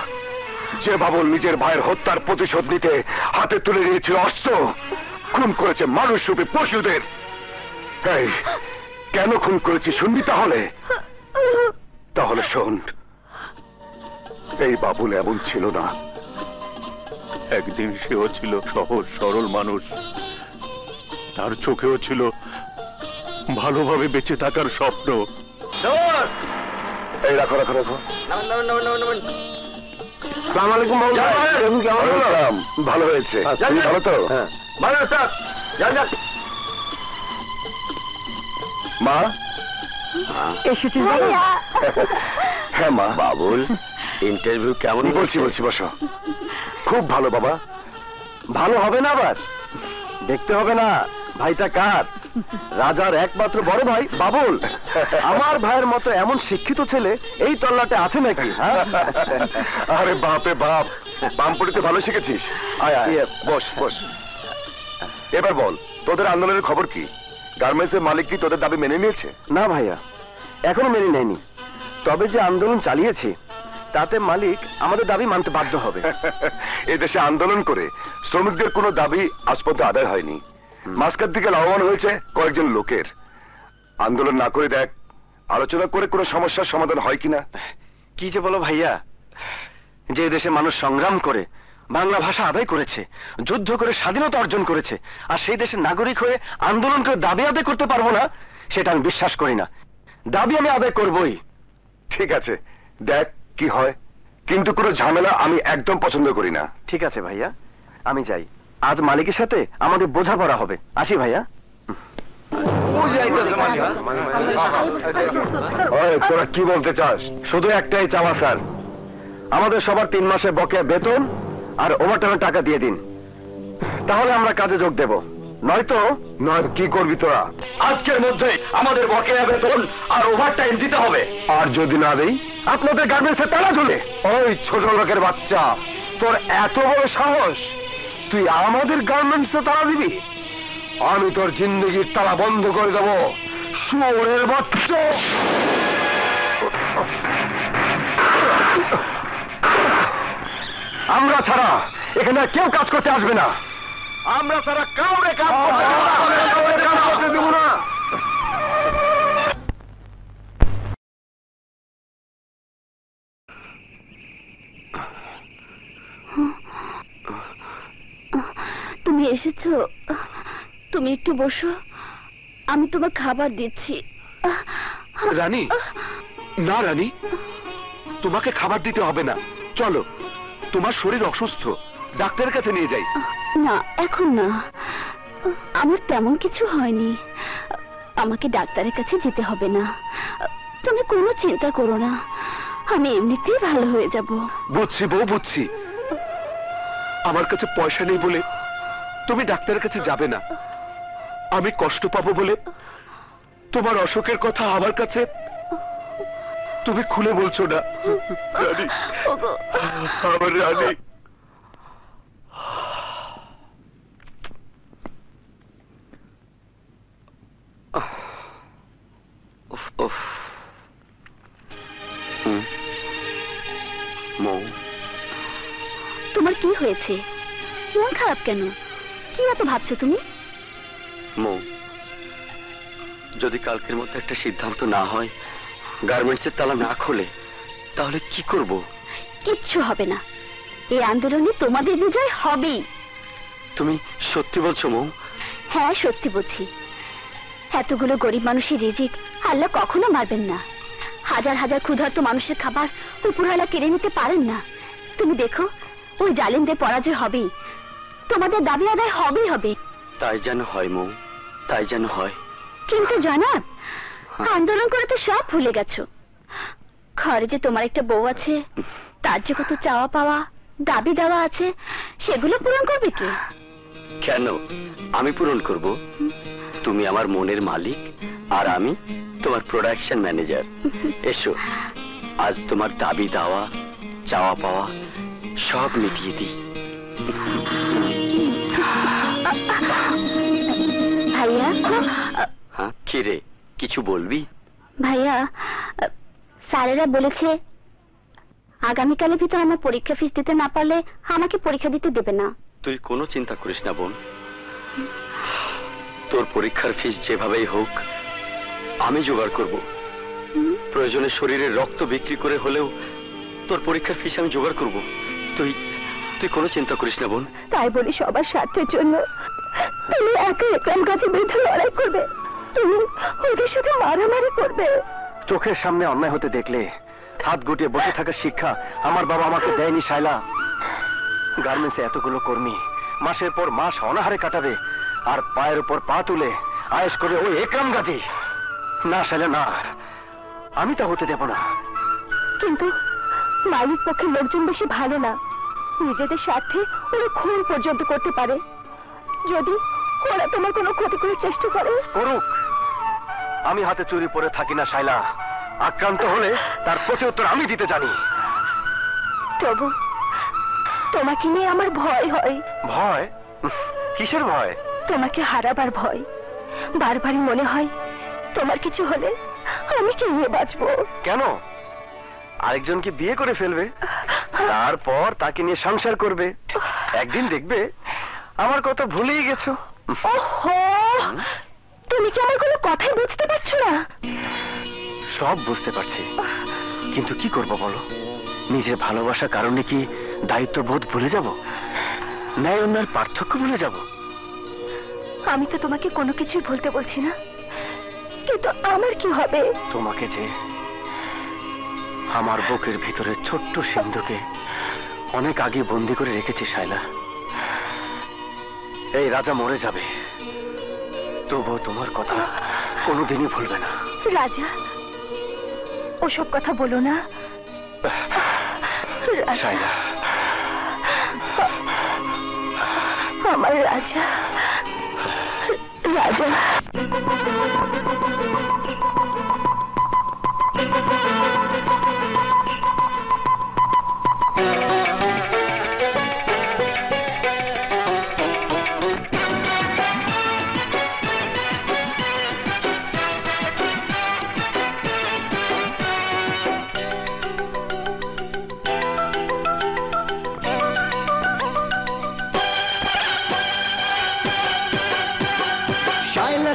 যে বাবুল নিজের ভাইয়ের হত্যার প্রতিশোধ নিতে হাতে তুলে নিয়েছিল অস্ত্র, খুন করেছে মানুষরূপী পশুদের। এই, কেন খুন করেছি শুনবি তাহলে? তাহলে শোন, এই বাবুল এমন ছিল না। একদিন সেও ছিল সহজ সরল মানুষ, তার চোখেও ছিল ভালোভাবে বেঁচে থাকার স্বপ্ন। এই রাখো রাখো রাখো। ভালো হয়েছে, ভালো তো? মা এসেছি। হ্যাঁ মা। বাবুল, ইন্টারভিউ কেমন? বলছি বসো। খুব ভালো বাবা। ভালো হবে না আবার? দেখতে হবে না ভাইটা কার? রাজার একমাত্র বড় ভাই বাবুল। আমার ভাইয়ের মতো এমন শিক্ষিত ছেলে এই তল্লাটে আছে নাকি? আরে বাপে বাপ, বামপুরিতে ভালো শিখেছিস। আয় আয়, বস বস। এবার বল, তোদের আন্দোলনের খবর কি? গার্মেন্টসের মালিক কি তোদের দাবি মেনে নিয়েছে? না ভাইয়া, এখনো মেনে নেয়নি। তবে যে আন্দোলন চালিয়েছি তাতে মালিক আমাদের দাবি মানতে বাধ্য হবে। এদেশে আন্দোলন করে শ্রমিকদের কোনো দাবি আজ পর্যন্ত আদায় হয়নি। মাঝখান থেকে লাভবান হয়েছে কয়েকজন লোকের। আন্দোলন না করে দেখ, আলোচনা করে কোনো সমস্যার সমাধান হয় কিনা। কি যে বলো ভাইয়া, যে দেশে মানুষ সংগ্রাম করে বাংলা ভাষা আদায় করেছে, যুদ্ধ করে স্বাধীনতা অর্জন করেছে, আর সেই দেশের নাগরিক হয়ে আন্দোলন করে দাবি আদায় করতে পারবো না, সেটা আমি বিশ্বাস করি না। দাবি আমি আদায় করবই। ঠিক আছে, দেখ কি হয়, কিন্তু কোনো ঝামেলা আমি একদম পছন্দ করি না। ঠিক আছে ভাইয়া, আমি যাই। আজ মালিকের সাথে আমাদের বোঝাপড়া হবে। আসি ভাইয়া। ওই, তোরা কি বলতে চাস? শুধু একটাই চাওয়া স্যার, আমাদের সবার 3 মাসের বকেয়া বেতন আর ওভারটাইমের টাকা দিয়ে দিন, তাহলে আমরা কাজে যোগ দেব। নয়তো নয় কি করবি তোরা? আজকের মধ্যে আমাদের বকেয়া বেতন আর ওভারটাইম দিতে হবে। আর যদি না দেই? আপনাদের গার্মেন্টসে তালা ঝুলে। ওই ছোট লোকের বাচ্চা, তোর এত বড় সাহস, তুই আমাদের গার্মেন্টসে তালা দিবি? আমি তোর জিন্দগির তালা বন্ধ করে দেব, শুয়োরের বাচ্চা। আমরা ছাড়া এখানে আর কেউ কাজ করতে আসবে না। আমরা সারা কাউরে কাম করতে দেব না। তুমি এসেছো, তুমি একটু বসো, আমি তোমার খাবার দিচ্ছি। রানী, না রানী, তোমাকে খাবার দিতে হবে না, চলো, তোমার শরীর অসুস্থ, ডাক্তারের কাছে নিয়ে যাই। না, এখন না, আমার তেমন কিছু হয়নি, আমাকে ডাক্তারের কাছে যেতে হবে না, তুমি কোনো চিন্তা করো না, আমি এমনিতেই ভালো হয়ে যাব। বুঝছি বউ, বুঝছি, আমার কাছে পয়সা নেই বলে তুমি ডাক্তারের কাছে যাবে না, আমি কষ্ট পাবো বলে তোমার অসুখের কথা আমার কাছে তুমি খুলে বলছো না। রানী, ওগো, আমার রানী। তোমার কি হয়েছে? মন খারাপ কেন? কি এত ভাবছো তুমি? মৌ, যদি কালকের মধ্যে একটা সিদ্ধান্ত না হয়, গার্মেন্টসের তালা না খোলে, তাহলে কি করব? কিচ্ছু হবে না, এই আন্দোলনে তোমাদের বিজয় হবেই। তুমি সত্যি বলছো মৌ? হ্যাঁ, সত্যি বলছি। এতগুলো গরিব মানুষের রিজিক আল্লাহ কখনো মারবেন না, হাজার হাজার ক্ষুধার্ত মানুষের খাবার উপরওয়ালা কেড়ে নিতে পারেন না। তুমি দেখো, ওই জালিমদের পরাজয় হবেই, তোমাদের দাবি আদায় হবেই হবে। তাই যেন হয় মৌ, তাই যেন হয়। কিন্তু জনাব, আন্দোলন করে তো সব ভুলে গেছো। ঘরে যে তোমার একটা বউ আছে, তার যে কত চাওয়া পাওয়া, দাবি দেওয়া আছে, সেগুলো পূরণ করবে কে? কেন আমি পূরণ করব? তুমি আমার মনের মালিক, আর আমি তোমার প্রোডাকশন ম্যানেজার। এসো, আজ তোমার দাবি দেওয়া, চাওয়া পাওয়া সব মিটিয়ে দিই। ভাইয়া, হ্যাঁ, কি রে, কিছু বলবি? ভাইয়া, স্যারেরা বলেছে আগামীকালের ভিতর আমার পরীক্ষা ফিস দিতে না পারলে আমাকে পরীক্ষা দিতে দেবে না। তুই কোনো চিন্তা করিস না বোন, তোর পরীক্ষার ফিস যেভাবেই হোক আমি জোগাড় করব। প্রয়োজনে শরীরের রক্ত বিক্রি করে হলেও তোর পরীক্ষার ফিস আমি জোগাড় করব। তুই তুই কোনো চিন্তা করিস না বোন। তাই বলি সবার স্বার্থের জন্য তুমি একা একরাম গাছের বিরুদ্ধে লড়াই করবে, তুমি ওদের সাথে মারামারি করবে। চোখের সামনে অন্যায় হতে দেখলে হাত গুটিয়ে বসে থাকার শিক্ষা আমার বাবা আমাকে দেয়নি শাইলা। গার্মেন্টসে এতগুলো কর্মী মাসের পর মাস অনাহারে কাটাবে, আর পায়ের উপর পা তুলে আয়েশ করে ওই একরাম গাজী? না শাইলা, না, আমি তা হতে দেব না। কিন্তু মালিক পক্ষে লোকজন বেশি ভালো না, নিজেদের স্বার্থে ওরা খুন পর্যন্ত করতে পারে। যদি ওরা তোমার কোনো ক্ষতি করার চেষ্টা করে, করুক, আমি হাতে চুরি পরে থাকি না শাইলা। আক্রান্ত হলে তার প্রতি উত্তর আমি দিতে জানি। তবু তোমাকে নিয়ে আমার ভয় হয়। ভয়? কিসের ভয়? তোমাকে হারাবার ভয়। বারবারই মনে হয় তোমার কিছু হলে আমি কি নিয়ে বাঁচবো। কেন? আরেকজনকে বিয়ে করে ফেলবে, তারপর তাকে নিয়ে সংসার করবে। একদিন দেখবে আমার কথা ভুলেই গেছো। ওহো, তুমি কি আমার কোনো কথাই বুঝতে পারছো না? সব বুঝতে পারছি, কিন্তু কি করব বলো? নিজের ভালোবাসা কারণে কি দায়িত্ববোধ ভুলে যাব? ন্যায় অন্যায়ের পার্থক্য ভুলে যাব? আমি তো তোমাকে কোনো কিছুই বলতে বলছি না, কিন্তু আমার কি হবে? তোমাকে যে আমার বুকের ভিতরে ছোট্ট সিন্ধুকে অনেক আগে বন্দি করে রেখেছি শাইলা। এই রাজা মরে যাবে, তবুও তোমার কথা কোনোদিনই ভুলবে না। রাজা, ওসব কথা বলো না। শাইলা, আমার রাজা, রাজা।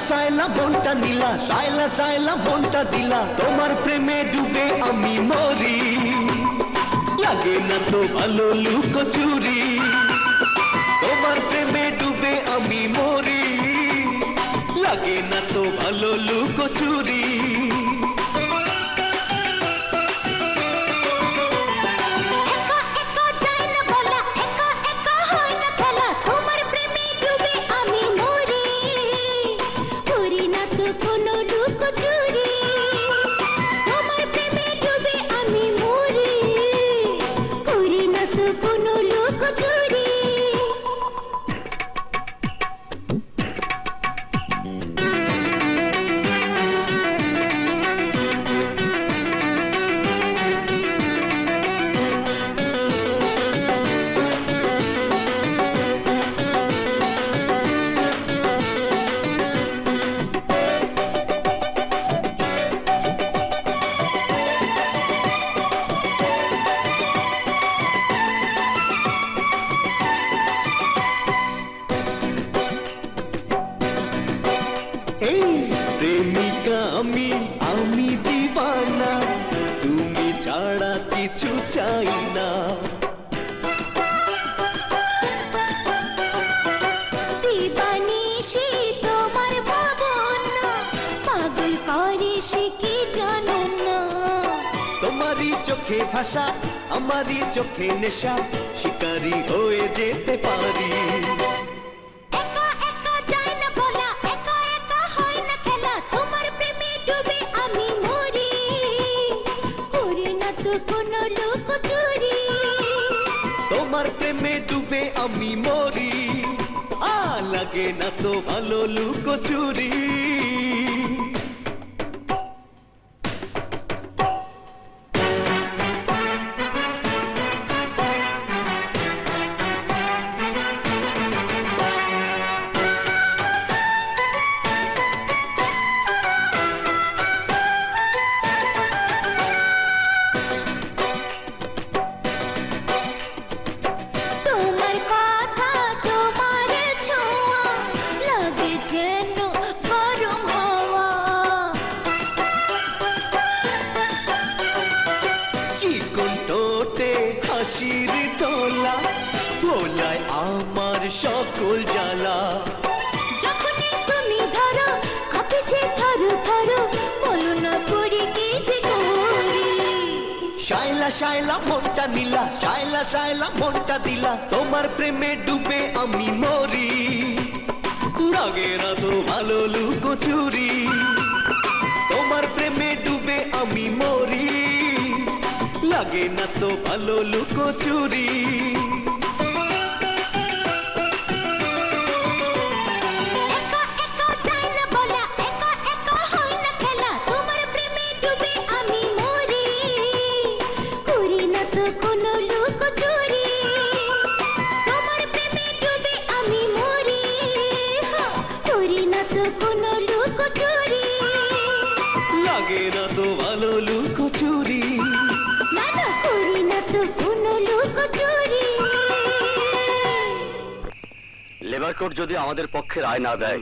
শায়লা মনটা নীলা, শায়লা শায়লা মনটা দিলা, তোমার প্রেমে ডুবে আমি মরি, লাগে না তো ভালো লুকোচুরি, তোমার প্রেমে ডুবে আমি মরি, লাগে না তো ভালো লুকোচুরি। প্রেমিকা আমি দিবানা, তুমি ছাড়া কিছু চাই না। দিবানিশি তোমার ভাবনা, পাগল করে সে কি জানো না। তোমারই চোখে ভাষা, আমারই চোখে নেশা, শিকারি হয়ে যেতে পারি। তোমার প্রেমে ডুবে আমি মরি, লাগে না তো ভালো লুকোচুরি। হাসির দোলা ভোলায় আমার সকল জ্বালা, যখনই তুমি ধরো কাঁপছে থরো থরো, বলো না করি কি যে করি। শায়লা শায়লা মনটা নীলা, শায়লা শায়লা মনটা দিলা, তোমার প্রেমে ডুবে আমি মরি, লাগে না তো ভালো লুকোচুরি, তোমার প্রেমে ডুবে আমি মরি, লাগে না তো ভালো লুকোচুরি। লাগে না তো ভালো লুকোচুরি, না না করি না তো কোনো লুকোচুরি। লেবার কোর্ট যদি আমাদের পক্ষে রায় না দেয়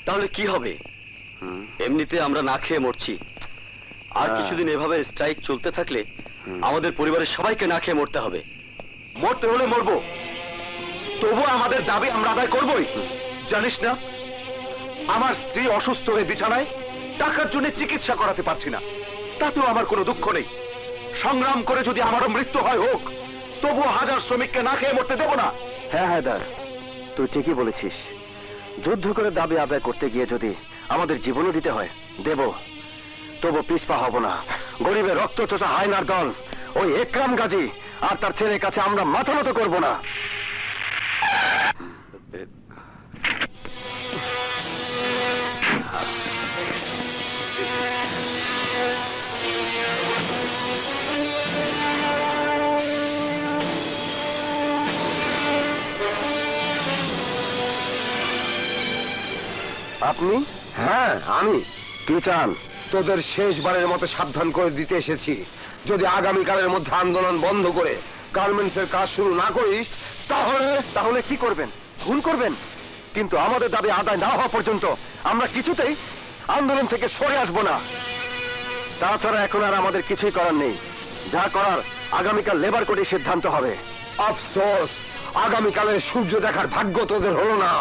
তাহলে কি হবে? এমনিতে আমরা না খেয়ে মরছি, আর কিছুদিন এভাবে স্ট্রাইক চলতে থাকলে আমাদের পরিবারের সবাইকে না খেয়ে মরতে হবে। মরতে হলে মরবো, তবু আমাদের দাবি আমরা আদায় করবই। জানিস না, আমার স্ত্রী অসুস্থ হয়ে বিছানায়, টাকার জন্য চিকিৎসা করাতে পারছি না, তাতেও আমার কোনো দুঃখ নেই। সংগ্রাম করে যদি আমারও মৃত্যু হয় হোক, তবুও হাজার শ্রমিককে না খেয়ে মরতে দেব না। হ্যাঁ হায়দার, তুই ঠিকই বলেছিস। যুদ্ধ করে দাবি আদায় করতে গিয়ে যদি আমাদের জীবনও দিতে হয় দেব, তবু পিছপা হব না। গরিবের রক্ত চোষা হায়নার দল, ওই একরাম গাজী আর তার ছেলের কাছে আমরা মাথা নত করবো না। আপনি? হ্যাঁ আমি। কি চান? তোদের শেষবারের মতো সাবধান করে দিতে এসেছি, যদি আগামীকালের মধ্যে আন্দোলন বন্ধ করে গার্মেন্টস এর কাজ শুরু না করিস তাহলে কি করবেন? খুন করবেন? কিন্তু আমাদের দাবি আদায় না হওয়া পর্যন্ত আমরা কিছুতেই আন্দোলন থেকে সরে আসবো না। তাছাড়া এখন আর আমাদের কিছুই করার নেই। যা করার আগামীকাল লেবার কোর্টে সিদ্ধান্ত হবে। আফসোস, আগামীকালের সূর্য দেখার ভাগ্য তোদের হলো না।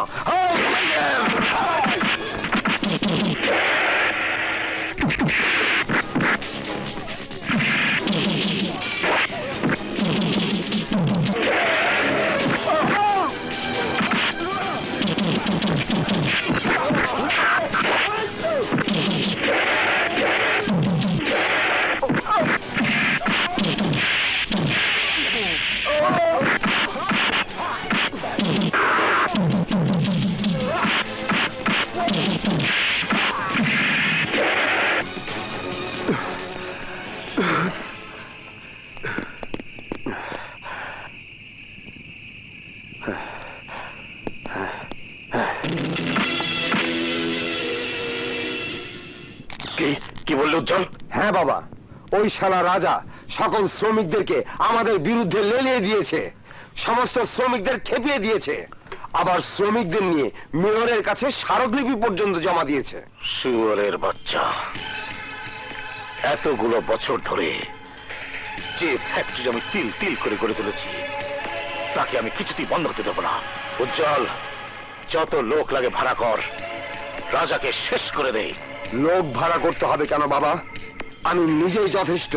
কি বললে উজ্জ্বল? হ্যাঁ বাবা, ওই শালা রাজা সকল শ্রমিকদেরকে আমাদের বিরুদ্ধে লেলিয়ে দিয়েছে, সমস্ত শ্রমিকদের খেপিয়ে দিয়েছে, আবার শ্রমিকদের নিয়ে মেয়রের কাছে স্মারকলিপি পর্যন্ত জমা দিয়েছে। শুয়োরের বাচ্চা, এতগুলো বছর ধরে যে ফ্যাক্টরি আমি তিল তিল করে গড়ে তুলেছি তাকে আমি কিছুতেই বন্ধ হতে দেবো না। উজ্জ্বল, যত লোক লাগে ভাড়া কর, রাজাকে শেষ করে দে। লোক ভাড়া করতে হবে কেন বাবা? আমি নিজেই যথেষ্ট।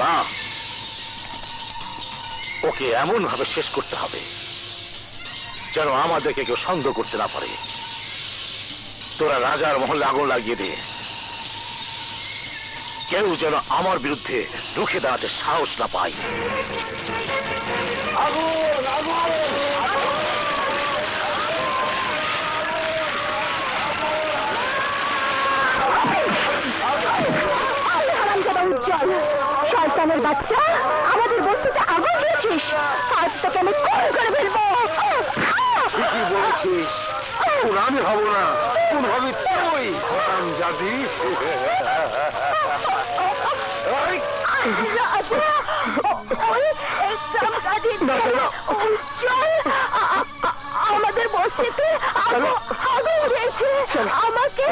না, ওকে এমন ভাবে শেষ করতে হবে যেন আমাদেরকে কেউ সন্দেহ করতে না পারে। তোরা রাজার মহলে আগুন লাগিয়ে দে, কেউ যেন আমার বিরুদ্ধে রুখে দাঁড়াতে সাহস না পায়। আগুন আগুন উজ্জ্বল, শয়তানের বাচ্চা, আমাদের বস্তিতে আগুন দিয়েছিস, আজ তোকে আমি খুন করে ফেলবো। ঠিকই বলেছিস, কোন আমি হব না, কোন হবি তুই জাতি। আমাদের বস্তিতে আগুন দিয়েছে, আমাকে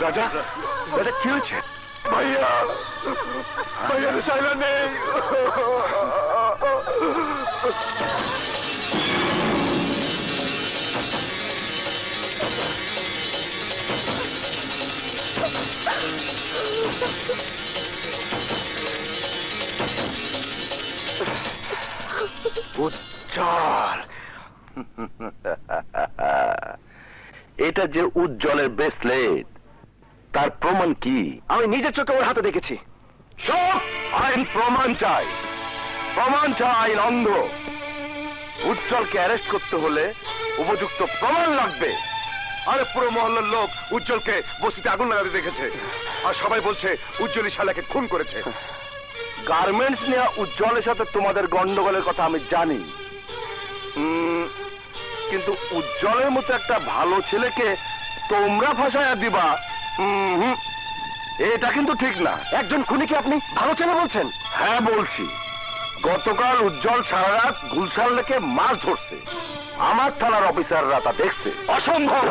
রাজা, রাজা কি হয়েছে? ভাইয়া, ভাইয়া শাইলা নেই। উজ্জ্বল, এটা যে উজ্জ্বলের ব্রেসলেট, তার প্রমাণ কি? আমি নিজের চোখে ওর হাতে দেখেছি। সব আইন প্রমাণ চাই, প্রমাণ চাই। আইন অন্ধ। উজ্জ্বলকে অ্যারেস্ট করতে হলে উপযুক্ত প্রমাণ লাগবে। আরে পুরো মহল্লার লোক উজ্জ্বলকে বস্তিতে আগুন লাগাতে দেখেছে, আর সবাই বলছে উজ্জ্বলই শালাকে খুন করেছে। গার্মেন্টস নিয়ে উজ্জ্বলের সাথে তোমাদের গন্ডগোলের কথা আমি জানি, কিন্তু উজ্জ্বলের মতো একটা ভালো ছেলেকে তোমরা ফাঁসাইয়া দিবা, এটা কিন্তু ঠিক না। একজন খুনিকে আপনি ভালো ছেলে বলছেন? হ্যাঁ বলছি। গতকাল উজ্জ্বল সারা রাত গুলশান লেকে মাছ ধরছে, আমার থানার অফিসাররা তা দেখছে। অসম্ভব!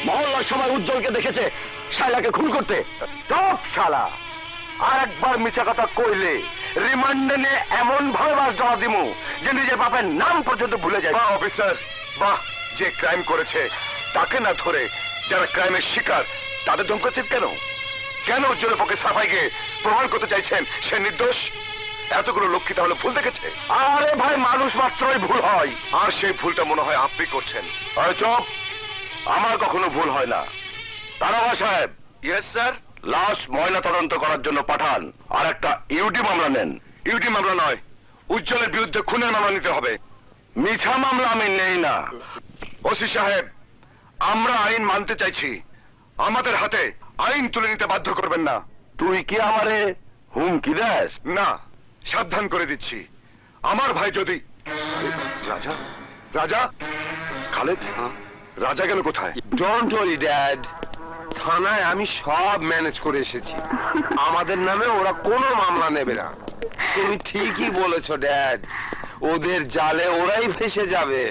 মহল্লার সবাই উজ্জ্বলকে দেখেছে শাইলাকে খুন করতে। চুপ শালা, আর একবার মিছা কথা কইলে রিমান্ডে নিয়ে এমন ভাবে মাছ জমা দিমু যে নিজের বাপের নাম পর্যন্ত ভুলে যায়। বাহ অফিসার, বাহ! যে ক্রাইম করেছে তাকে না ধরে যারা ক্রাইমের শিকার তাদের ধমকাচ্ছেন কেন? কেন উজ্জ্বলের পক্ষে সাফাই গিয়ে প্রমাণ করতে চাইছেন সে নির্দোষ? এতগুলো লক্ষ্মী তাহলে ভুল দেখেছে? আরে ভাই, মানুষ মাত্রই ভুল হয়, আর সেই ভুলটা মনে হয় আপনি করছেন। আরে চুপ, আমার কখনো ভুল হয় না। দারোগা সাহেব। Yes sir. লাশ ময়না তদন্ত করার জন্য পাঠান, আর একটা ইউটি মামলা নেন। ইউটি মামলা নয়, উজ্জ্বলের বিরুদ্ধে খুনের মামলা নিতে হবে। মিছা মামলা আমি নেই না। ওসি সাহেব, আমরা আইন মানতে চাইছি, আমাদের হাতে আইন তুলে নিতে বাধ্য করবেন না। তুই কি আমারে হুমকি দেস? না, সাবধান করে দিচ্ছি। আমার ভাই যদি রাজা রাজা খালেদ, রাজা গেল কোথায়? ডোন্ট ওয়ারি ড্যাড, থানায় আমি সব ম্যানেজ করে এসেছি। আমাদের নামে ওরা কোনো মামলা নেবে না। তুমি ঠিকই বলেছো ড্যাড, ওদের জালে ওরাই ফেসে যাবে।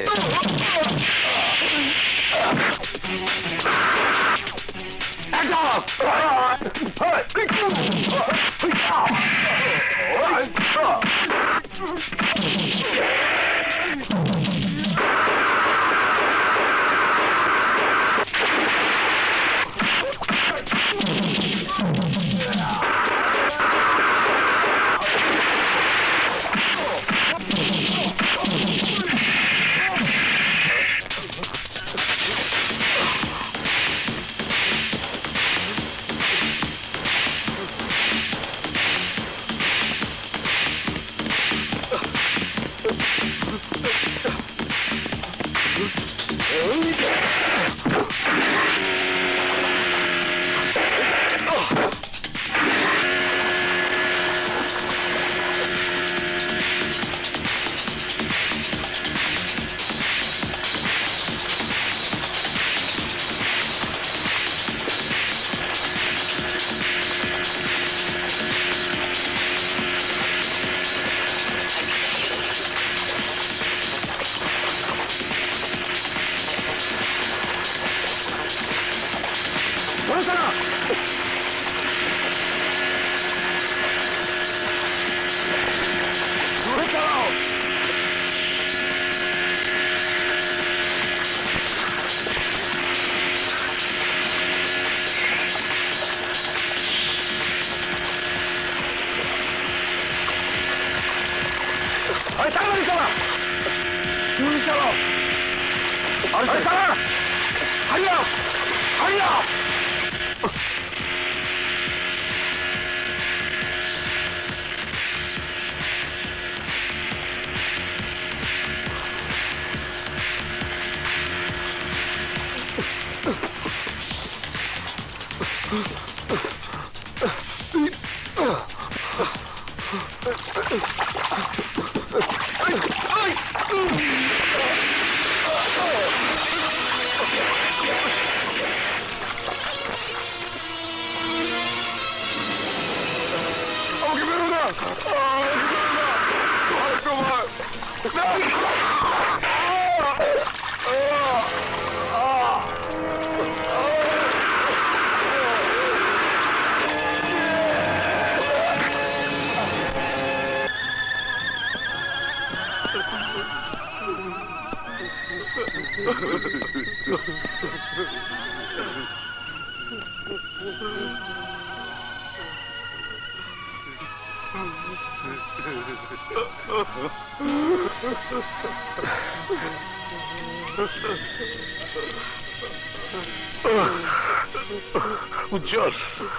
উজ্জ্বল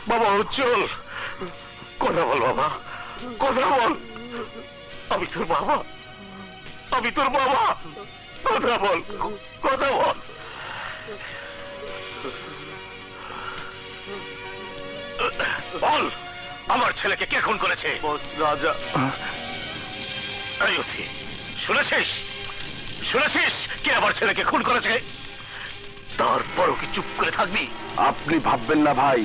বাবা, উজ্জ্বল, কথা বল বাবা, কথা বল। আমি তোর বাবা, আমি তোর বাবা, কথা বল, কথা বল। বল, আমার ছেলেকে কে খুন করেছে? রাজা। শুনেছিস? শুনেছিস কে আমার ছেলেকে খুন করেছে? তারপরও কি চুপ করে থাকবি? আপনি ভাববেন না ভাই,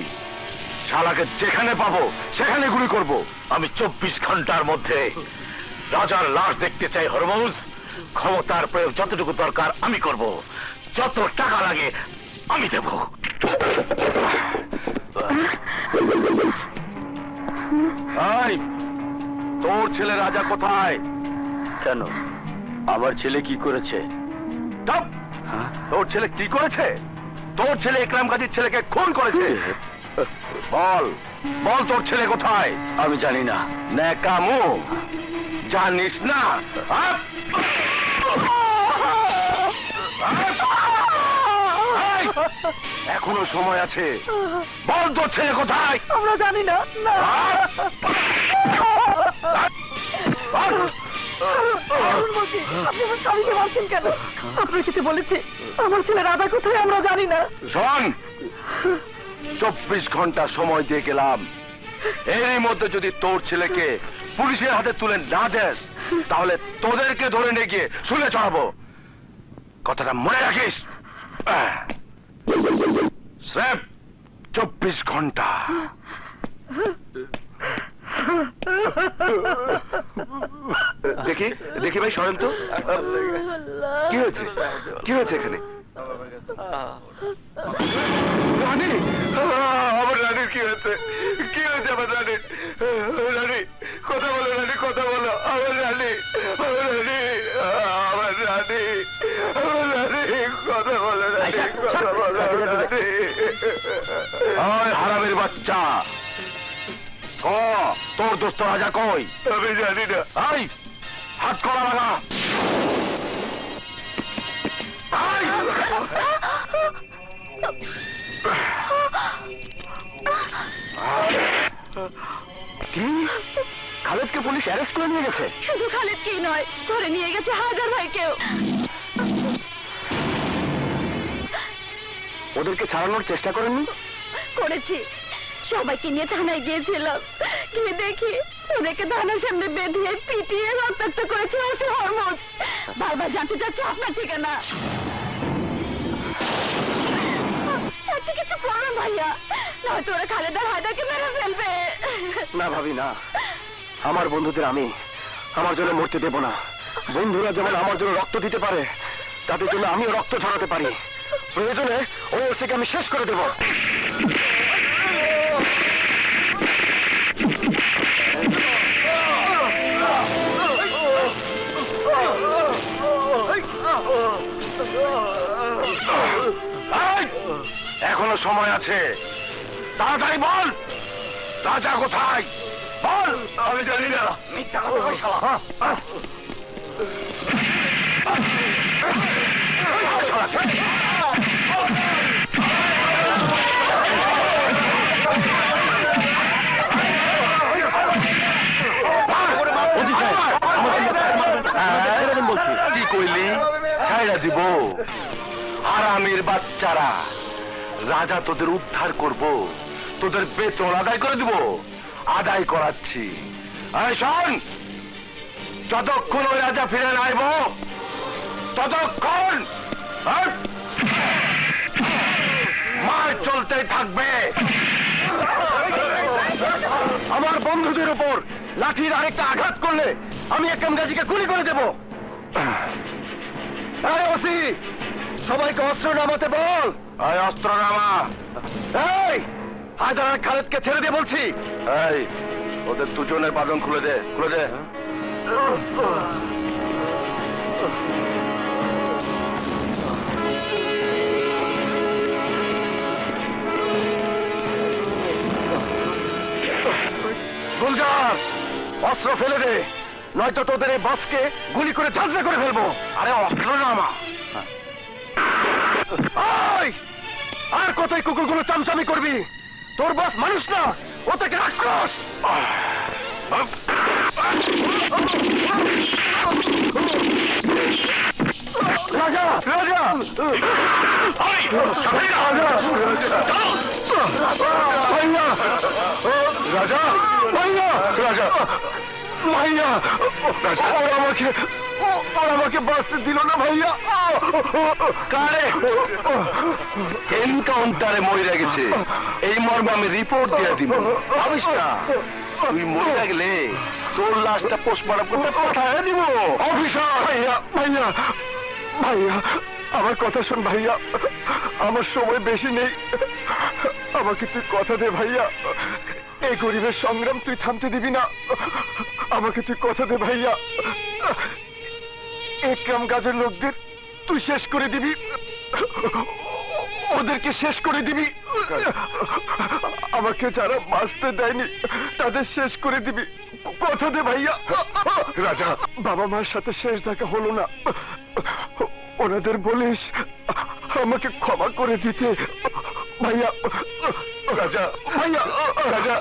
শালাকে যেখানে পাবো সেখানে গুলি করব। আমি 24 ঘন্টার মধ্যে রাজার লাশ দেখতে চাই হরমুজ। ক্ষমতার প্রয়োগ যতটুকু দরকার আমি করব, যত টাকা লাগে আমি দেব। তোর ছেলে রাজা কোথায়? কেন, আমার ছেলে কি করেছে? তোর ছেলে কি করেছে? তোর ছেলে ইকরাম গাজীর ছেলেকে খুন করেছে। বল বল, তোর ছেলে কোথায়? আমি জানি না। ন্যাকামো, জানিস না? এখনো সময় আছে, বল তোর ছেলে কোথায়? আমরা জানি না। আপনি আমার স্বামীকে বলছেন কেন? আপনার কিছু বলেছে আমার ছেলে রাজা কোথায় আমরা জানি না। শোন, 24 ঘন্টা সময় দিয়ে গেলাম, এরই মধ্যে যদি তোর ছেলেকে পুলিশের হাতে তুলে না দেস, তাহলে তোদেরকে ধরে নিয়ে গিয়ে শুলে চড়াবো। কথাটা মনে রাখিস। স্রেফ 24 ঘন্টা। দেখি দেখি ভাই, সরেন তো। কি হয়েছে, কি হয়েছে এখানে? রানী, আমার রানীর কি হয়েছে? কি হয়েছে আমার রানীর? রানী কথা বলো, রানী কথা বলো। আমার রানী, আমার রানী, আমার রানী, আমার রানী, কথা বলো রানী, কথা বলো রানী। হারামের বাচ্চা, তোর দোস্ত রাজা কই? আমি জানি না। আই হাত করা লাগা। কি? খালেদকে পুলিশ অ্যারেস্ট করে নিয়ে গেছে? শুধু খালেদকেই নয়, ধরে নিয়ে গেছে হায়দার ভাইকেও। ওদেরকে ছাড়ানোর চেষ্টা করেননি? করেছি, সবাইকে নিয়ে থানায় গিয়েছিলাম। গিয়ে দেখি ওদেরকে থানার সামনে বেঁধিয়ে পিটিয়ে রক্তাক্ত করেছে ওসি হরমোজ। বারবার জানতে চাচ্ছে আপনার ঠিকানা। একটা কিছু করুন ভাইয়া, নয়তো ওরা খালেদার হায়দারকে মেরে ফেলবে। না ভাবি না, আমার বন্ধুদের আমি আমার জন্য মরতে দেব না। বন্ধুরা যেমন আমার জন্য রক্ত দিতে পারে, তাদের জন্য আমিও রক্ত ছড়াতে পারি। প্রয়োজনে ওই ওসিকে আমি শেষ করে দেব। এখনো সময় আছে, তাড়াতাড়ি বল রাজা কোথায়? বল। আমি জানি না। মিথ্যা কথা কই শালা। কি কইলি? ছাইড়া দিব? হারামির বাচ্চারা, রাজা তোদের উদ্ধার করব, তোদের বেতন আদায় করে দিব। আদায় করাচ্ছি। আরে শোন, যতক্ষণ ওই রাজা ফিরে না আইব, ততক্ষণ মার চলতেই থাকবে। আমার বন্ধুদের উপর লাঠির আরেকটা আঘাত করলে আমি একদম গাজীকে গুলি করে দেব। ওসি, সবাইকে অস্ত্র নামাতে বল। অস্ত্র নামা। এই হায়দার আর খালেদকে ছেড়ে দে বলছি। এই ওদের দুজনের বাঁধন খুলে দে, খুলে দে। গুলজার, অস্ত্র ফেলে দে, নয়তো তোদের এই বাসকে গুলি করে ঝাঁঝরা করে ফেলবো। আরে অস্ত্র নামা। আর কতই কুকুরগুলো চামচামি করবি? তোর বস মানুষ না, ও থেকে রাক্ষস। রাজা, রাজা, ভাইয়া, রাজা, ভাইয়া, রাজা, ভাইয়া, ওরা আমাকে বাঁচতে দিল না ভাইয়া। কারে? এনকাউন্টারে মরে গেছে, এই মর্মে আমি রিপোর্ট দিয়ে দিব। ভাবিস না তুই মরে গেলে তোর লাশটা পোস্টমর্টম করতে পাঠায় দিব। অফিসার, ভাইয়া, ভাইয়া, ভাইয়া, আমার কথা শোন ভাইয়া, আমার সময় বেশি নেই। আমাকে তুই কথা দে ভাইয়া, এই গরিবের সংগ্রাম তুই থামতে দিবি না। আমাকে তুই কথা দে ভাইয়া, একরাম গাজের লোকদের তুই শেষ করে দিবি, ওদেরকে শেষ করে দিবি। আমাকে যারা বাঁচতে দেয়নি তাদের শেষ করে দিবি। কথা দে ভাইয়া। রাজা, বাবা মার সাথে শেষ দেখা হলো না, ওনাদের বলিস আমাকে ক্ষমা করে দিতে ভাইয়া। রাজা, ভাইয়া, রাজা,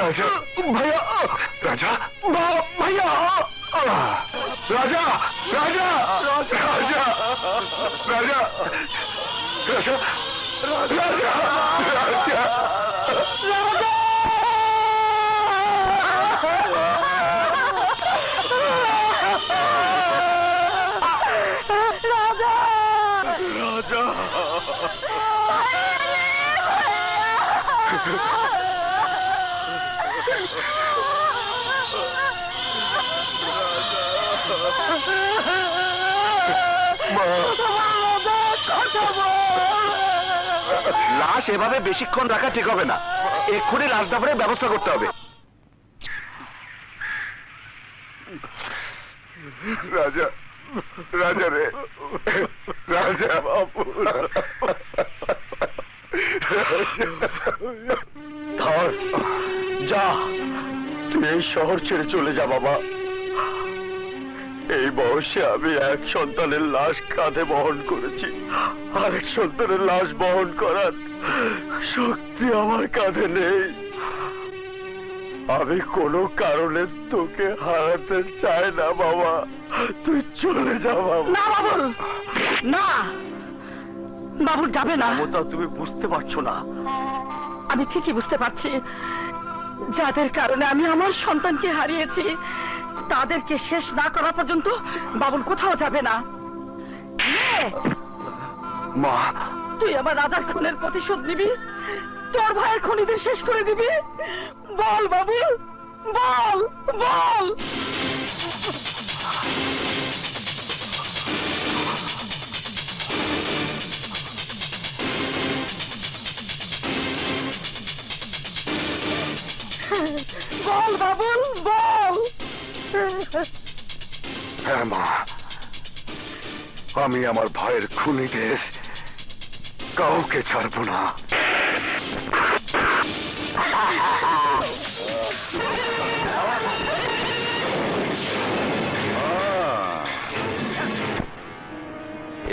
রাজা, ভাইয়া, রাজা, ভাইয়া, রাজা, রাজা, রাজা, রাজা, রাজা, রাজা, রাজা, রাজা। লাশ এভাবে বেশিক্ষণ রাখা ঠিক হবে না, এক্ষুনি লাশ দাফনের ব্যবস্থা করতে হবে। রাজা, রাজা রে, রাজা বাবু, ধর, যা, তুই এই শহর ছেড়ে চলে যা বাবা। এই বয়সে আমি এক সন্তানের লাশ কাঁধে বহন করেছি, আরেক সন্তানের লাশ বহন করার শক্তি আমার কাঁধে নেই। আমি কোনো কারণে তোকে হারাতে চাই না বাবা, তুই চলে যা বাবা। না বাবুল, না, বাবুল যাবে না। মমতা, তুমি বুঝতে পারছো না। আমি ঠিকই বুঝতে পারছি, যাদের কারণে আমি আমার সন্তানকে হারিয়েছি তাদেরকে শেষ না করা পর্যন্ত বাবুল কোথাও যাবে না। মা, তুই আমার রাজার খুনের প্রতিশোধ নিবি, তোর ভাইয়ের খুনিদের শেষ করে দিবি। বল বাবুল, বল বল। বল বাবুল, বল। হ্যাঁ মা, আমি আমার ভাইয়ের খুনিদের কাউকে ছাড়বো না।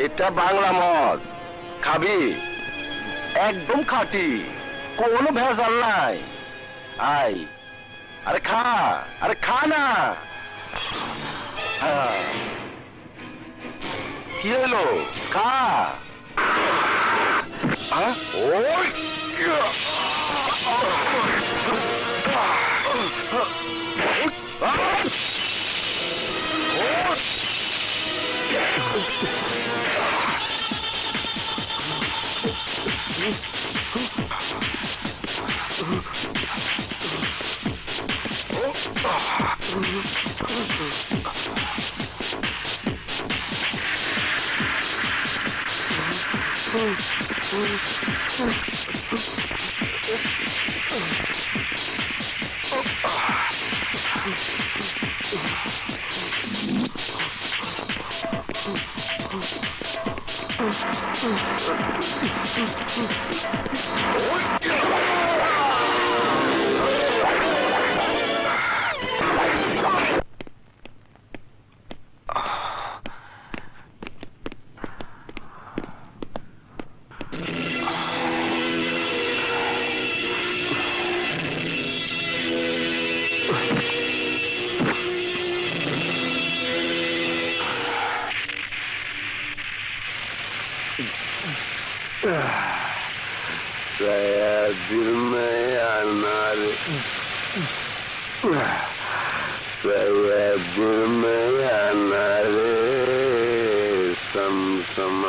এটা বাংলা মদ, খাবি? একদম খাঁটি, কোনো ভেজাল নাই। আই, আরে খা, আরে খা না। হ্যাঁ, কি হলো? খা। ওই दिल में अनार दिल में अनार सम सम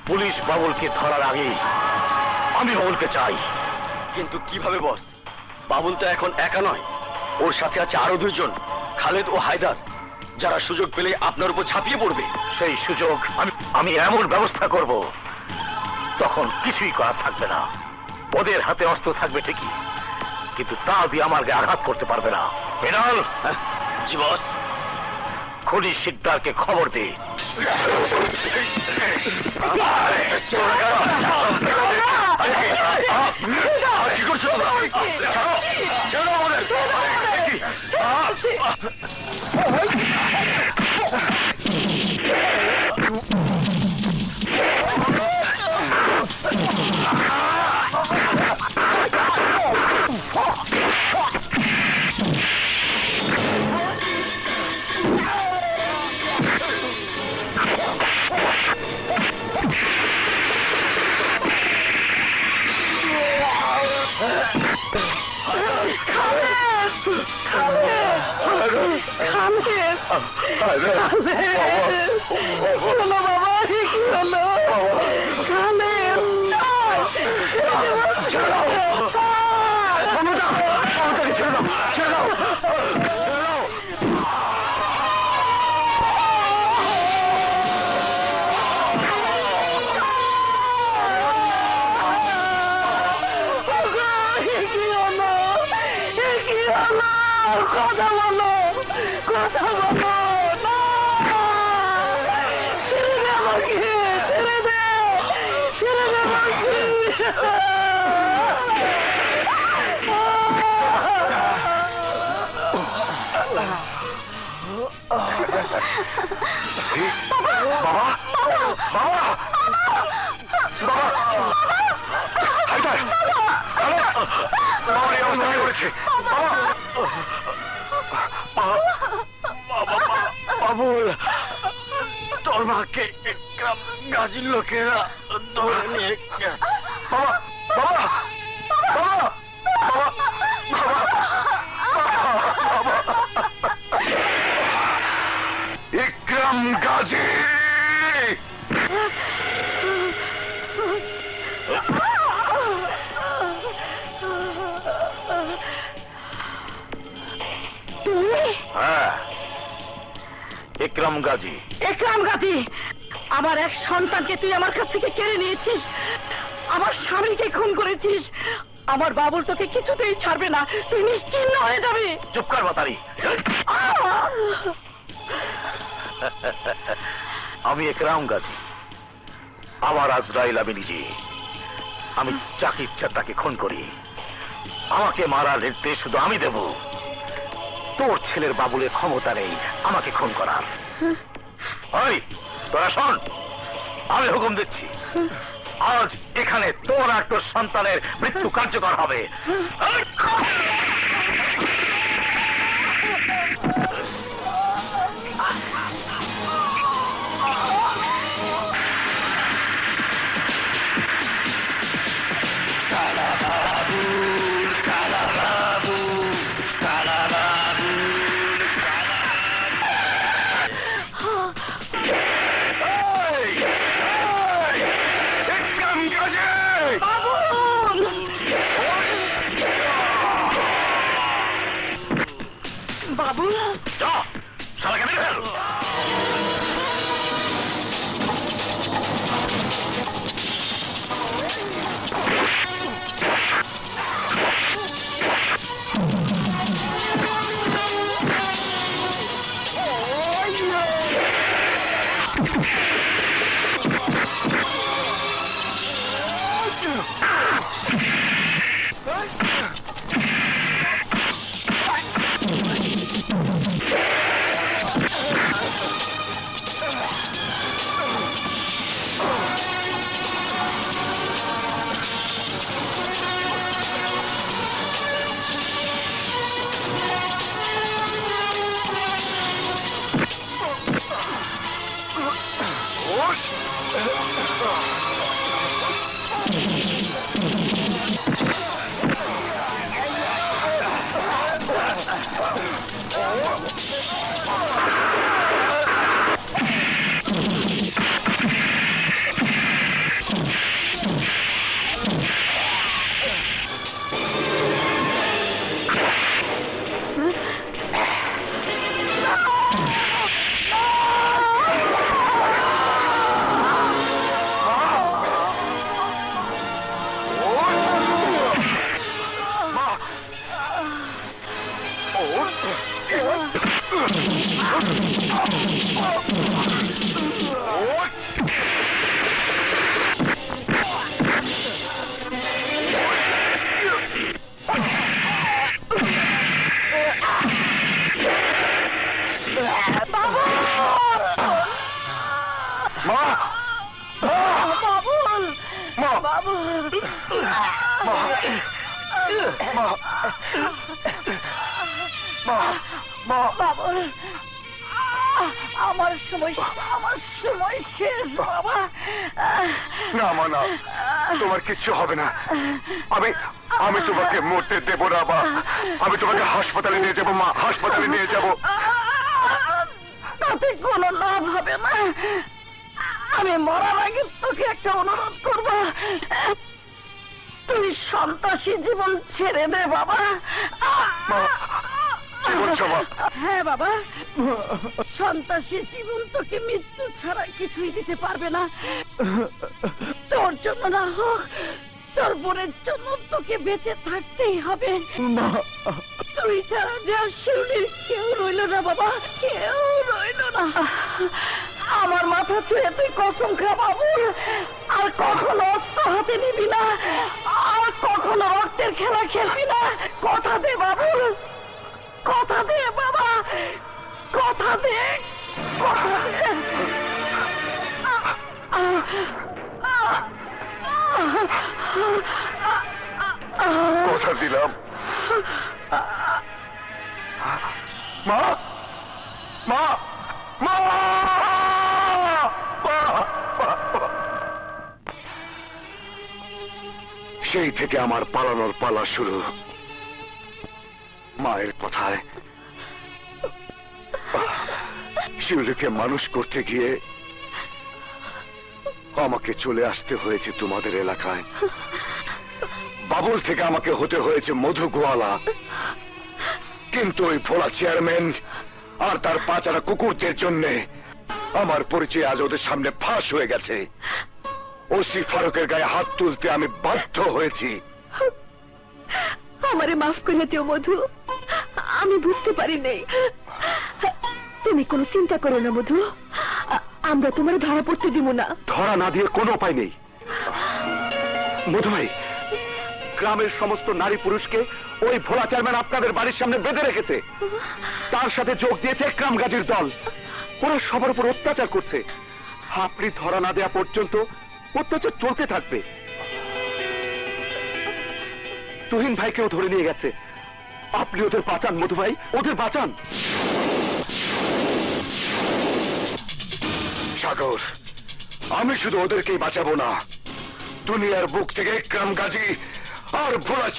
পুলিশ বাবুলকে ধরার আগে আমি বাবুলকে চাই। কিন্তু কিভাবে বস? বাবুল তো এখন একা নয়, ওর সাথে আছে আরো দুইজন, খালেদ ও হায়দার, যারা সুযোগ পেলে আপনার উপর ঝাঁপিয়ে পড়বে। সেই সুযোগ আমি এমন ব্যবস্থা করব, তখন কিছুই করার থাকবে না। ওদের হাতে অস্ত্র থাকবে ঠিকই, কিন্তু তা দিয়ে আমার গায়ে আঘাত করতে পারবে না। মৃণাল। জি বস। খুনি শিকদারকে খবর দে। কি করছো? কথা বলো, কথা বলো। ছেড়ে দে আমাকে, ছেড়ে দে, ছেড়ে দে আমাকে। বাবা, বাবা, বাবুল, তোর মাকে গাজীর লোকেরা ধরে নিয়ে বাবা, বাবা, বাবা, ইকরাম গাজী। হ্যাঁ, ইকরাম গাজী। ইকরাম গাজী, আমার এক সন্তানকে তুই আমার কাছ থেকে কেড়ে নিয়েছিস, আমার স্বামীকে খুন করেছিস। আমার বাবুল তোকে কিছুতেই ছাড়বে না, তুই নিশ্চিন্ন হয়ে যাবে। চুপ কর বাতারি। আমি ইকরাম গাজী, আমার আজরাইল আমি নিজে। আমি যাকে ইচ্ছা তাকে খুন করি। আমাকে মারার নির্দেশ শুধু আমি দেব। তোর ছেলের বাবুলের ক্ষমতা নেই আমাকে খুন করার। ওই তোরা শোন, আমি হুকুম দিচ্ছি, আজ এখানে তোর আর তোর সন্তানের মৃত্যু কার্যকর হবে। সাহস? আমার সময় শেষ বাবা। না মা না, তোমার কিচ্ছু হবে না। আমি তোমাকে মরতে দেব না মা। আমি তোমাকে হাসপাতালে নিয়ে যাবো মা, হাসপাতালে নিয়ে যাবো। তাতে কোনো লাভ হবে না। আমি মরার আগে তোকে একটা অনুরোধ করবো, তুই সন্ত্রাসী জীবন ছেড়ে দে বাবা। কি বলছো মা? হ্যাঁ বাবা, সন্ত্রাসী জীবন তোকে মৃত্যু ছাড়া কিছুই দিতে পারবে না। তোর জন্য না হোক, তোর বোনের জন্য তোকে বেঁচে থাকতেই হবে। তুই ছাড়া যে শিউলির কেউ রইল না বাবা, কেউ রইল না। আমার মাথা ছুঁয়ে তুই কসম খা বাবুল, আর কখনো অস্ত্র হাতে নিবি না, আর কখনো রক্তের খেলা খেলবি না। কথা দে বাবুল, কথা দে বাবা, কথা দে, কথা দে। কথা দিলাম মা, মা, মা। সেই থেকে আমার পালানোর পালা শুরু। মায়ের কথায় শিউলিকে মানুষ করতে গিয়ে আমাকে চলে আসতে হয়েছে তোমাদের এলাকায়। বাবুল থেকে আমাকে হতে হয়েছে মধু গোয়ালা। কিন্তু ওই ভোলা চেয়ারম্যান আর তার পাচারা কুকুরদের জন্য আমার পরিচয় আজ ওদের সামনে ফাঁস হয়ে গেছে। ওসি ফারুকের গায়ে হাত তুলতে আমি বাধ্য হয়েছি। আমারে মাফ করে দিও মধু, আমি বুঝতে পারি নাই। তুমি কোনো চিন্তা করো না মধু, আমরা তোমার ধরা পড়তে দিব না। ধরা না দিয়ে কোনো উপায় নেই মধু ভাই। গ্রামের সমস্ত নারী পুরুষকে ওই ভোলা চেয়ারম্যান আপনাদের বাড়ির সামনে বেঁধে রেখেছে। তার সাথে যোগ দিয়েছে একরাম গাজীর দল। ওরা সবার উপর অত্যাচার করছে। আপনি ধরা না দেওয়া পর্যন্ত অত্যাচার চলতে থাকবে। তুহিন ভাইকেও ধরে নিয়ে গেছে। আপনি ওদের বাঁচান মধু ভাই, ওদের বাঁচান। সাগর, আমি শুধু ওদেরকেই বাঁচাবো না, দুনিয়ার বুক থেকে একরাম গাজী আর ভোলা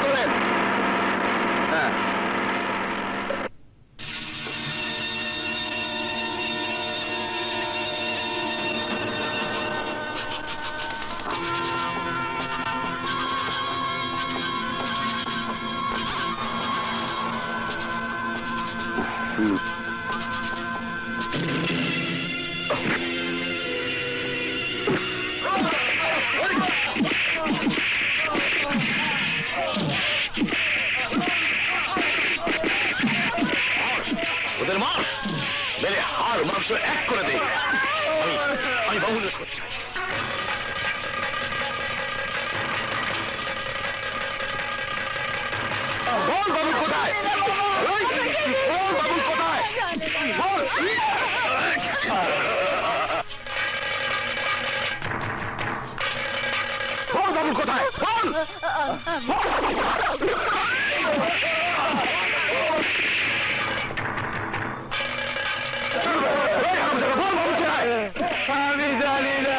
করেন। হ্যাঁ, ওদের মার মেরে হাড় মাংস এক করে দে। আমি বাবুলের খোঁজ চাই। বল বাবুল কোথায়? ওই, বল বাবুল কোথায়? বল। বল বাবুল কোথায়? বল। আমি জানি না।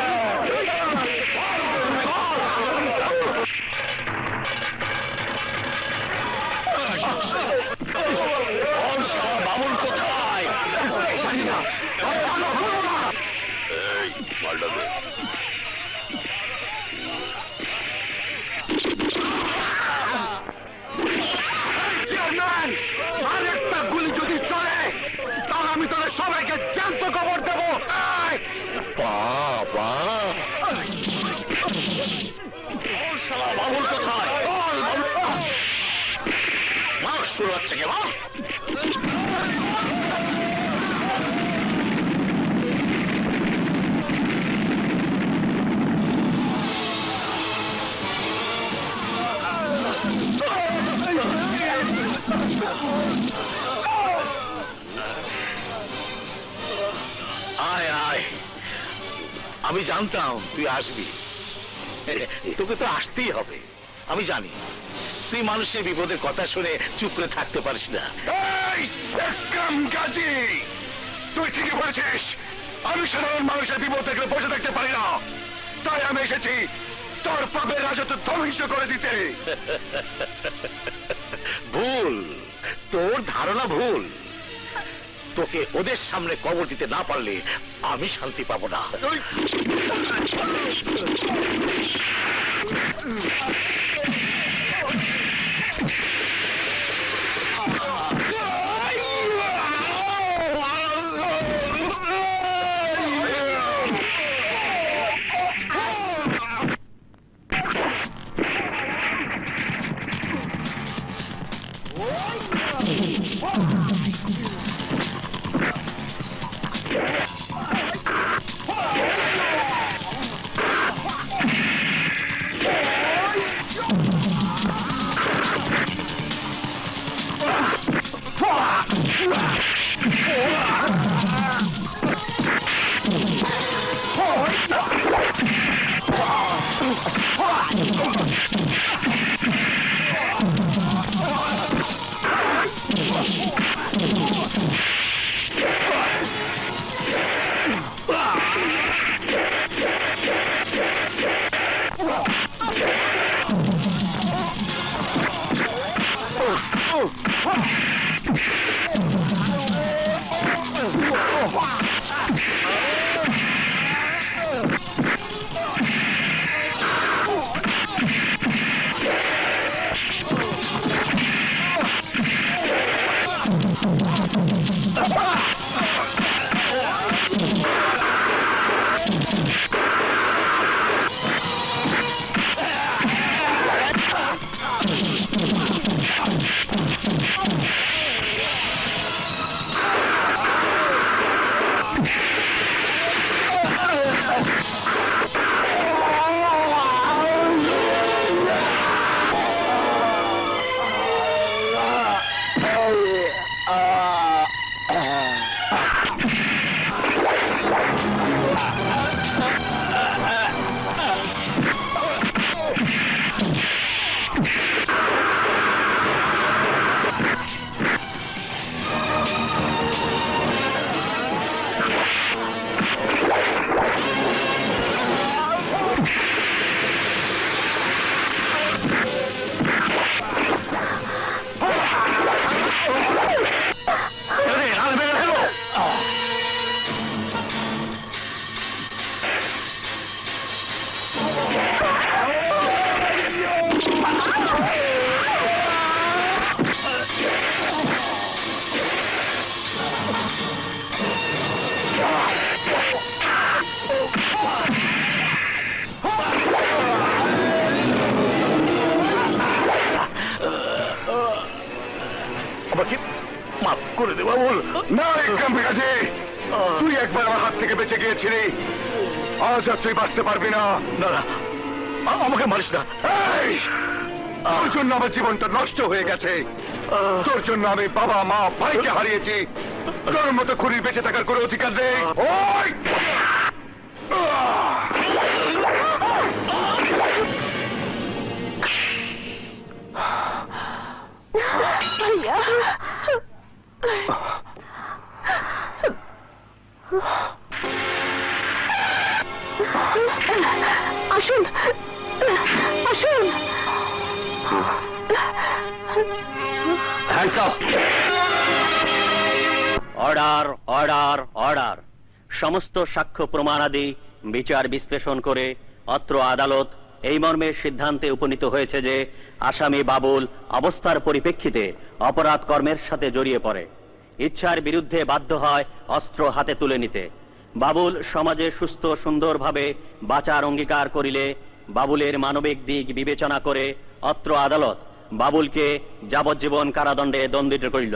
বাবুল কোথায়? জানি না। এই মালটা দে। চেয়ারম্যান, আর একটা গুলি যদি চলে তাহলে আমি তোদের সবাইকে জ্যান্ত কবর দেবো। বাবা বাবুল কোথায়? মার শুরু হচ্ছে কে? মার। আয় আয়, আমি জানতাম তুই আসবি। তোকে তো আসতেই হবে। আমি জানি তুই মানুষের বিপদের কথা শুনে চুপ করে থাকতে পারিস না। এই একদম গাজী, তুই ঠিকই বলেছিস। আমি সাধারণ মানুষের বিপদ দেখলে বসে থাকতে পারি না। তাই আমি এসেছি তোর পাপের রাজত্ব ধ্বংস করে দিতে। ভুল, তোর ধারণা ভুল। তোকে ওদের সামনে কবর দিতে না পারলে আমি শান্তি পাবো না। আমাকে মাফ করে দে বাবুল। না একদম গাজী, তুই একবার আমার হাত থেকে বেঁচে গিয়েছিলি, আজ আর তুই বাঁচতে পারবি না। না না, আমাকে মারিস না। এই তোর জন্য আমার জীবনটা নষ্ট হয়ে গেছে। তোর জন্য আমি বাবা মা ভাইকে হারিয়েছি। তোর মতো খুনির বেঁচে থাকার কোনো অধিকার নেই। ওই! ভাইয়া আসুন আসুন। Order order order. সমস্ত সাক্ষ্য প্রমাণাদি বিচার বিশ্লেষণ করে অত্র আদালত এই মর্মে সিদ্ধান্তে উপনীত হয়েছে যে আসামি বাবুল অবস্থার পরিপ্রেক্ষিতে অপরাধ কর্মের সাথে জড়িয়ে পড়ে, ইচ্ছার বিরুদ্ধে বাধ্য হয় অস্ত্র হাতে তুলে নিতে। বাবুল সমাজে সুস্থ সুন্দরভাবে বাঁচার অঙ্গীকার করিলে বাবুলের মানবিক দিক বিবেচনা করে অত্র আদালত বাবুলকে যাবজ্জীবন কারাদণ্ডে দণ্ডিত করিল।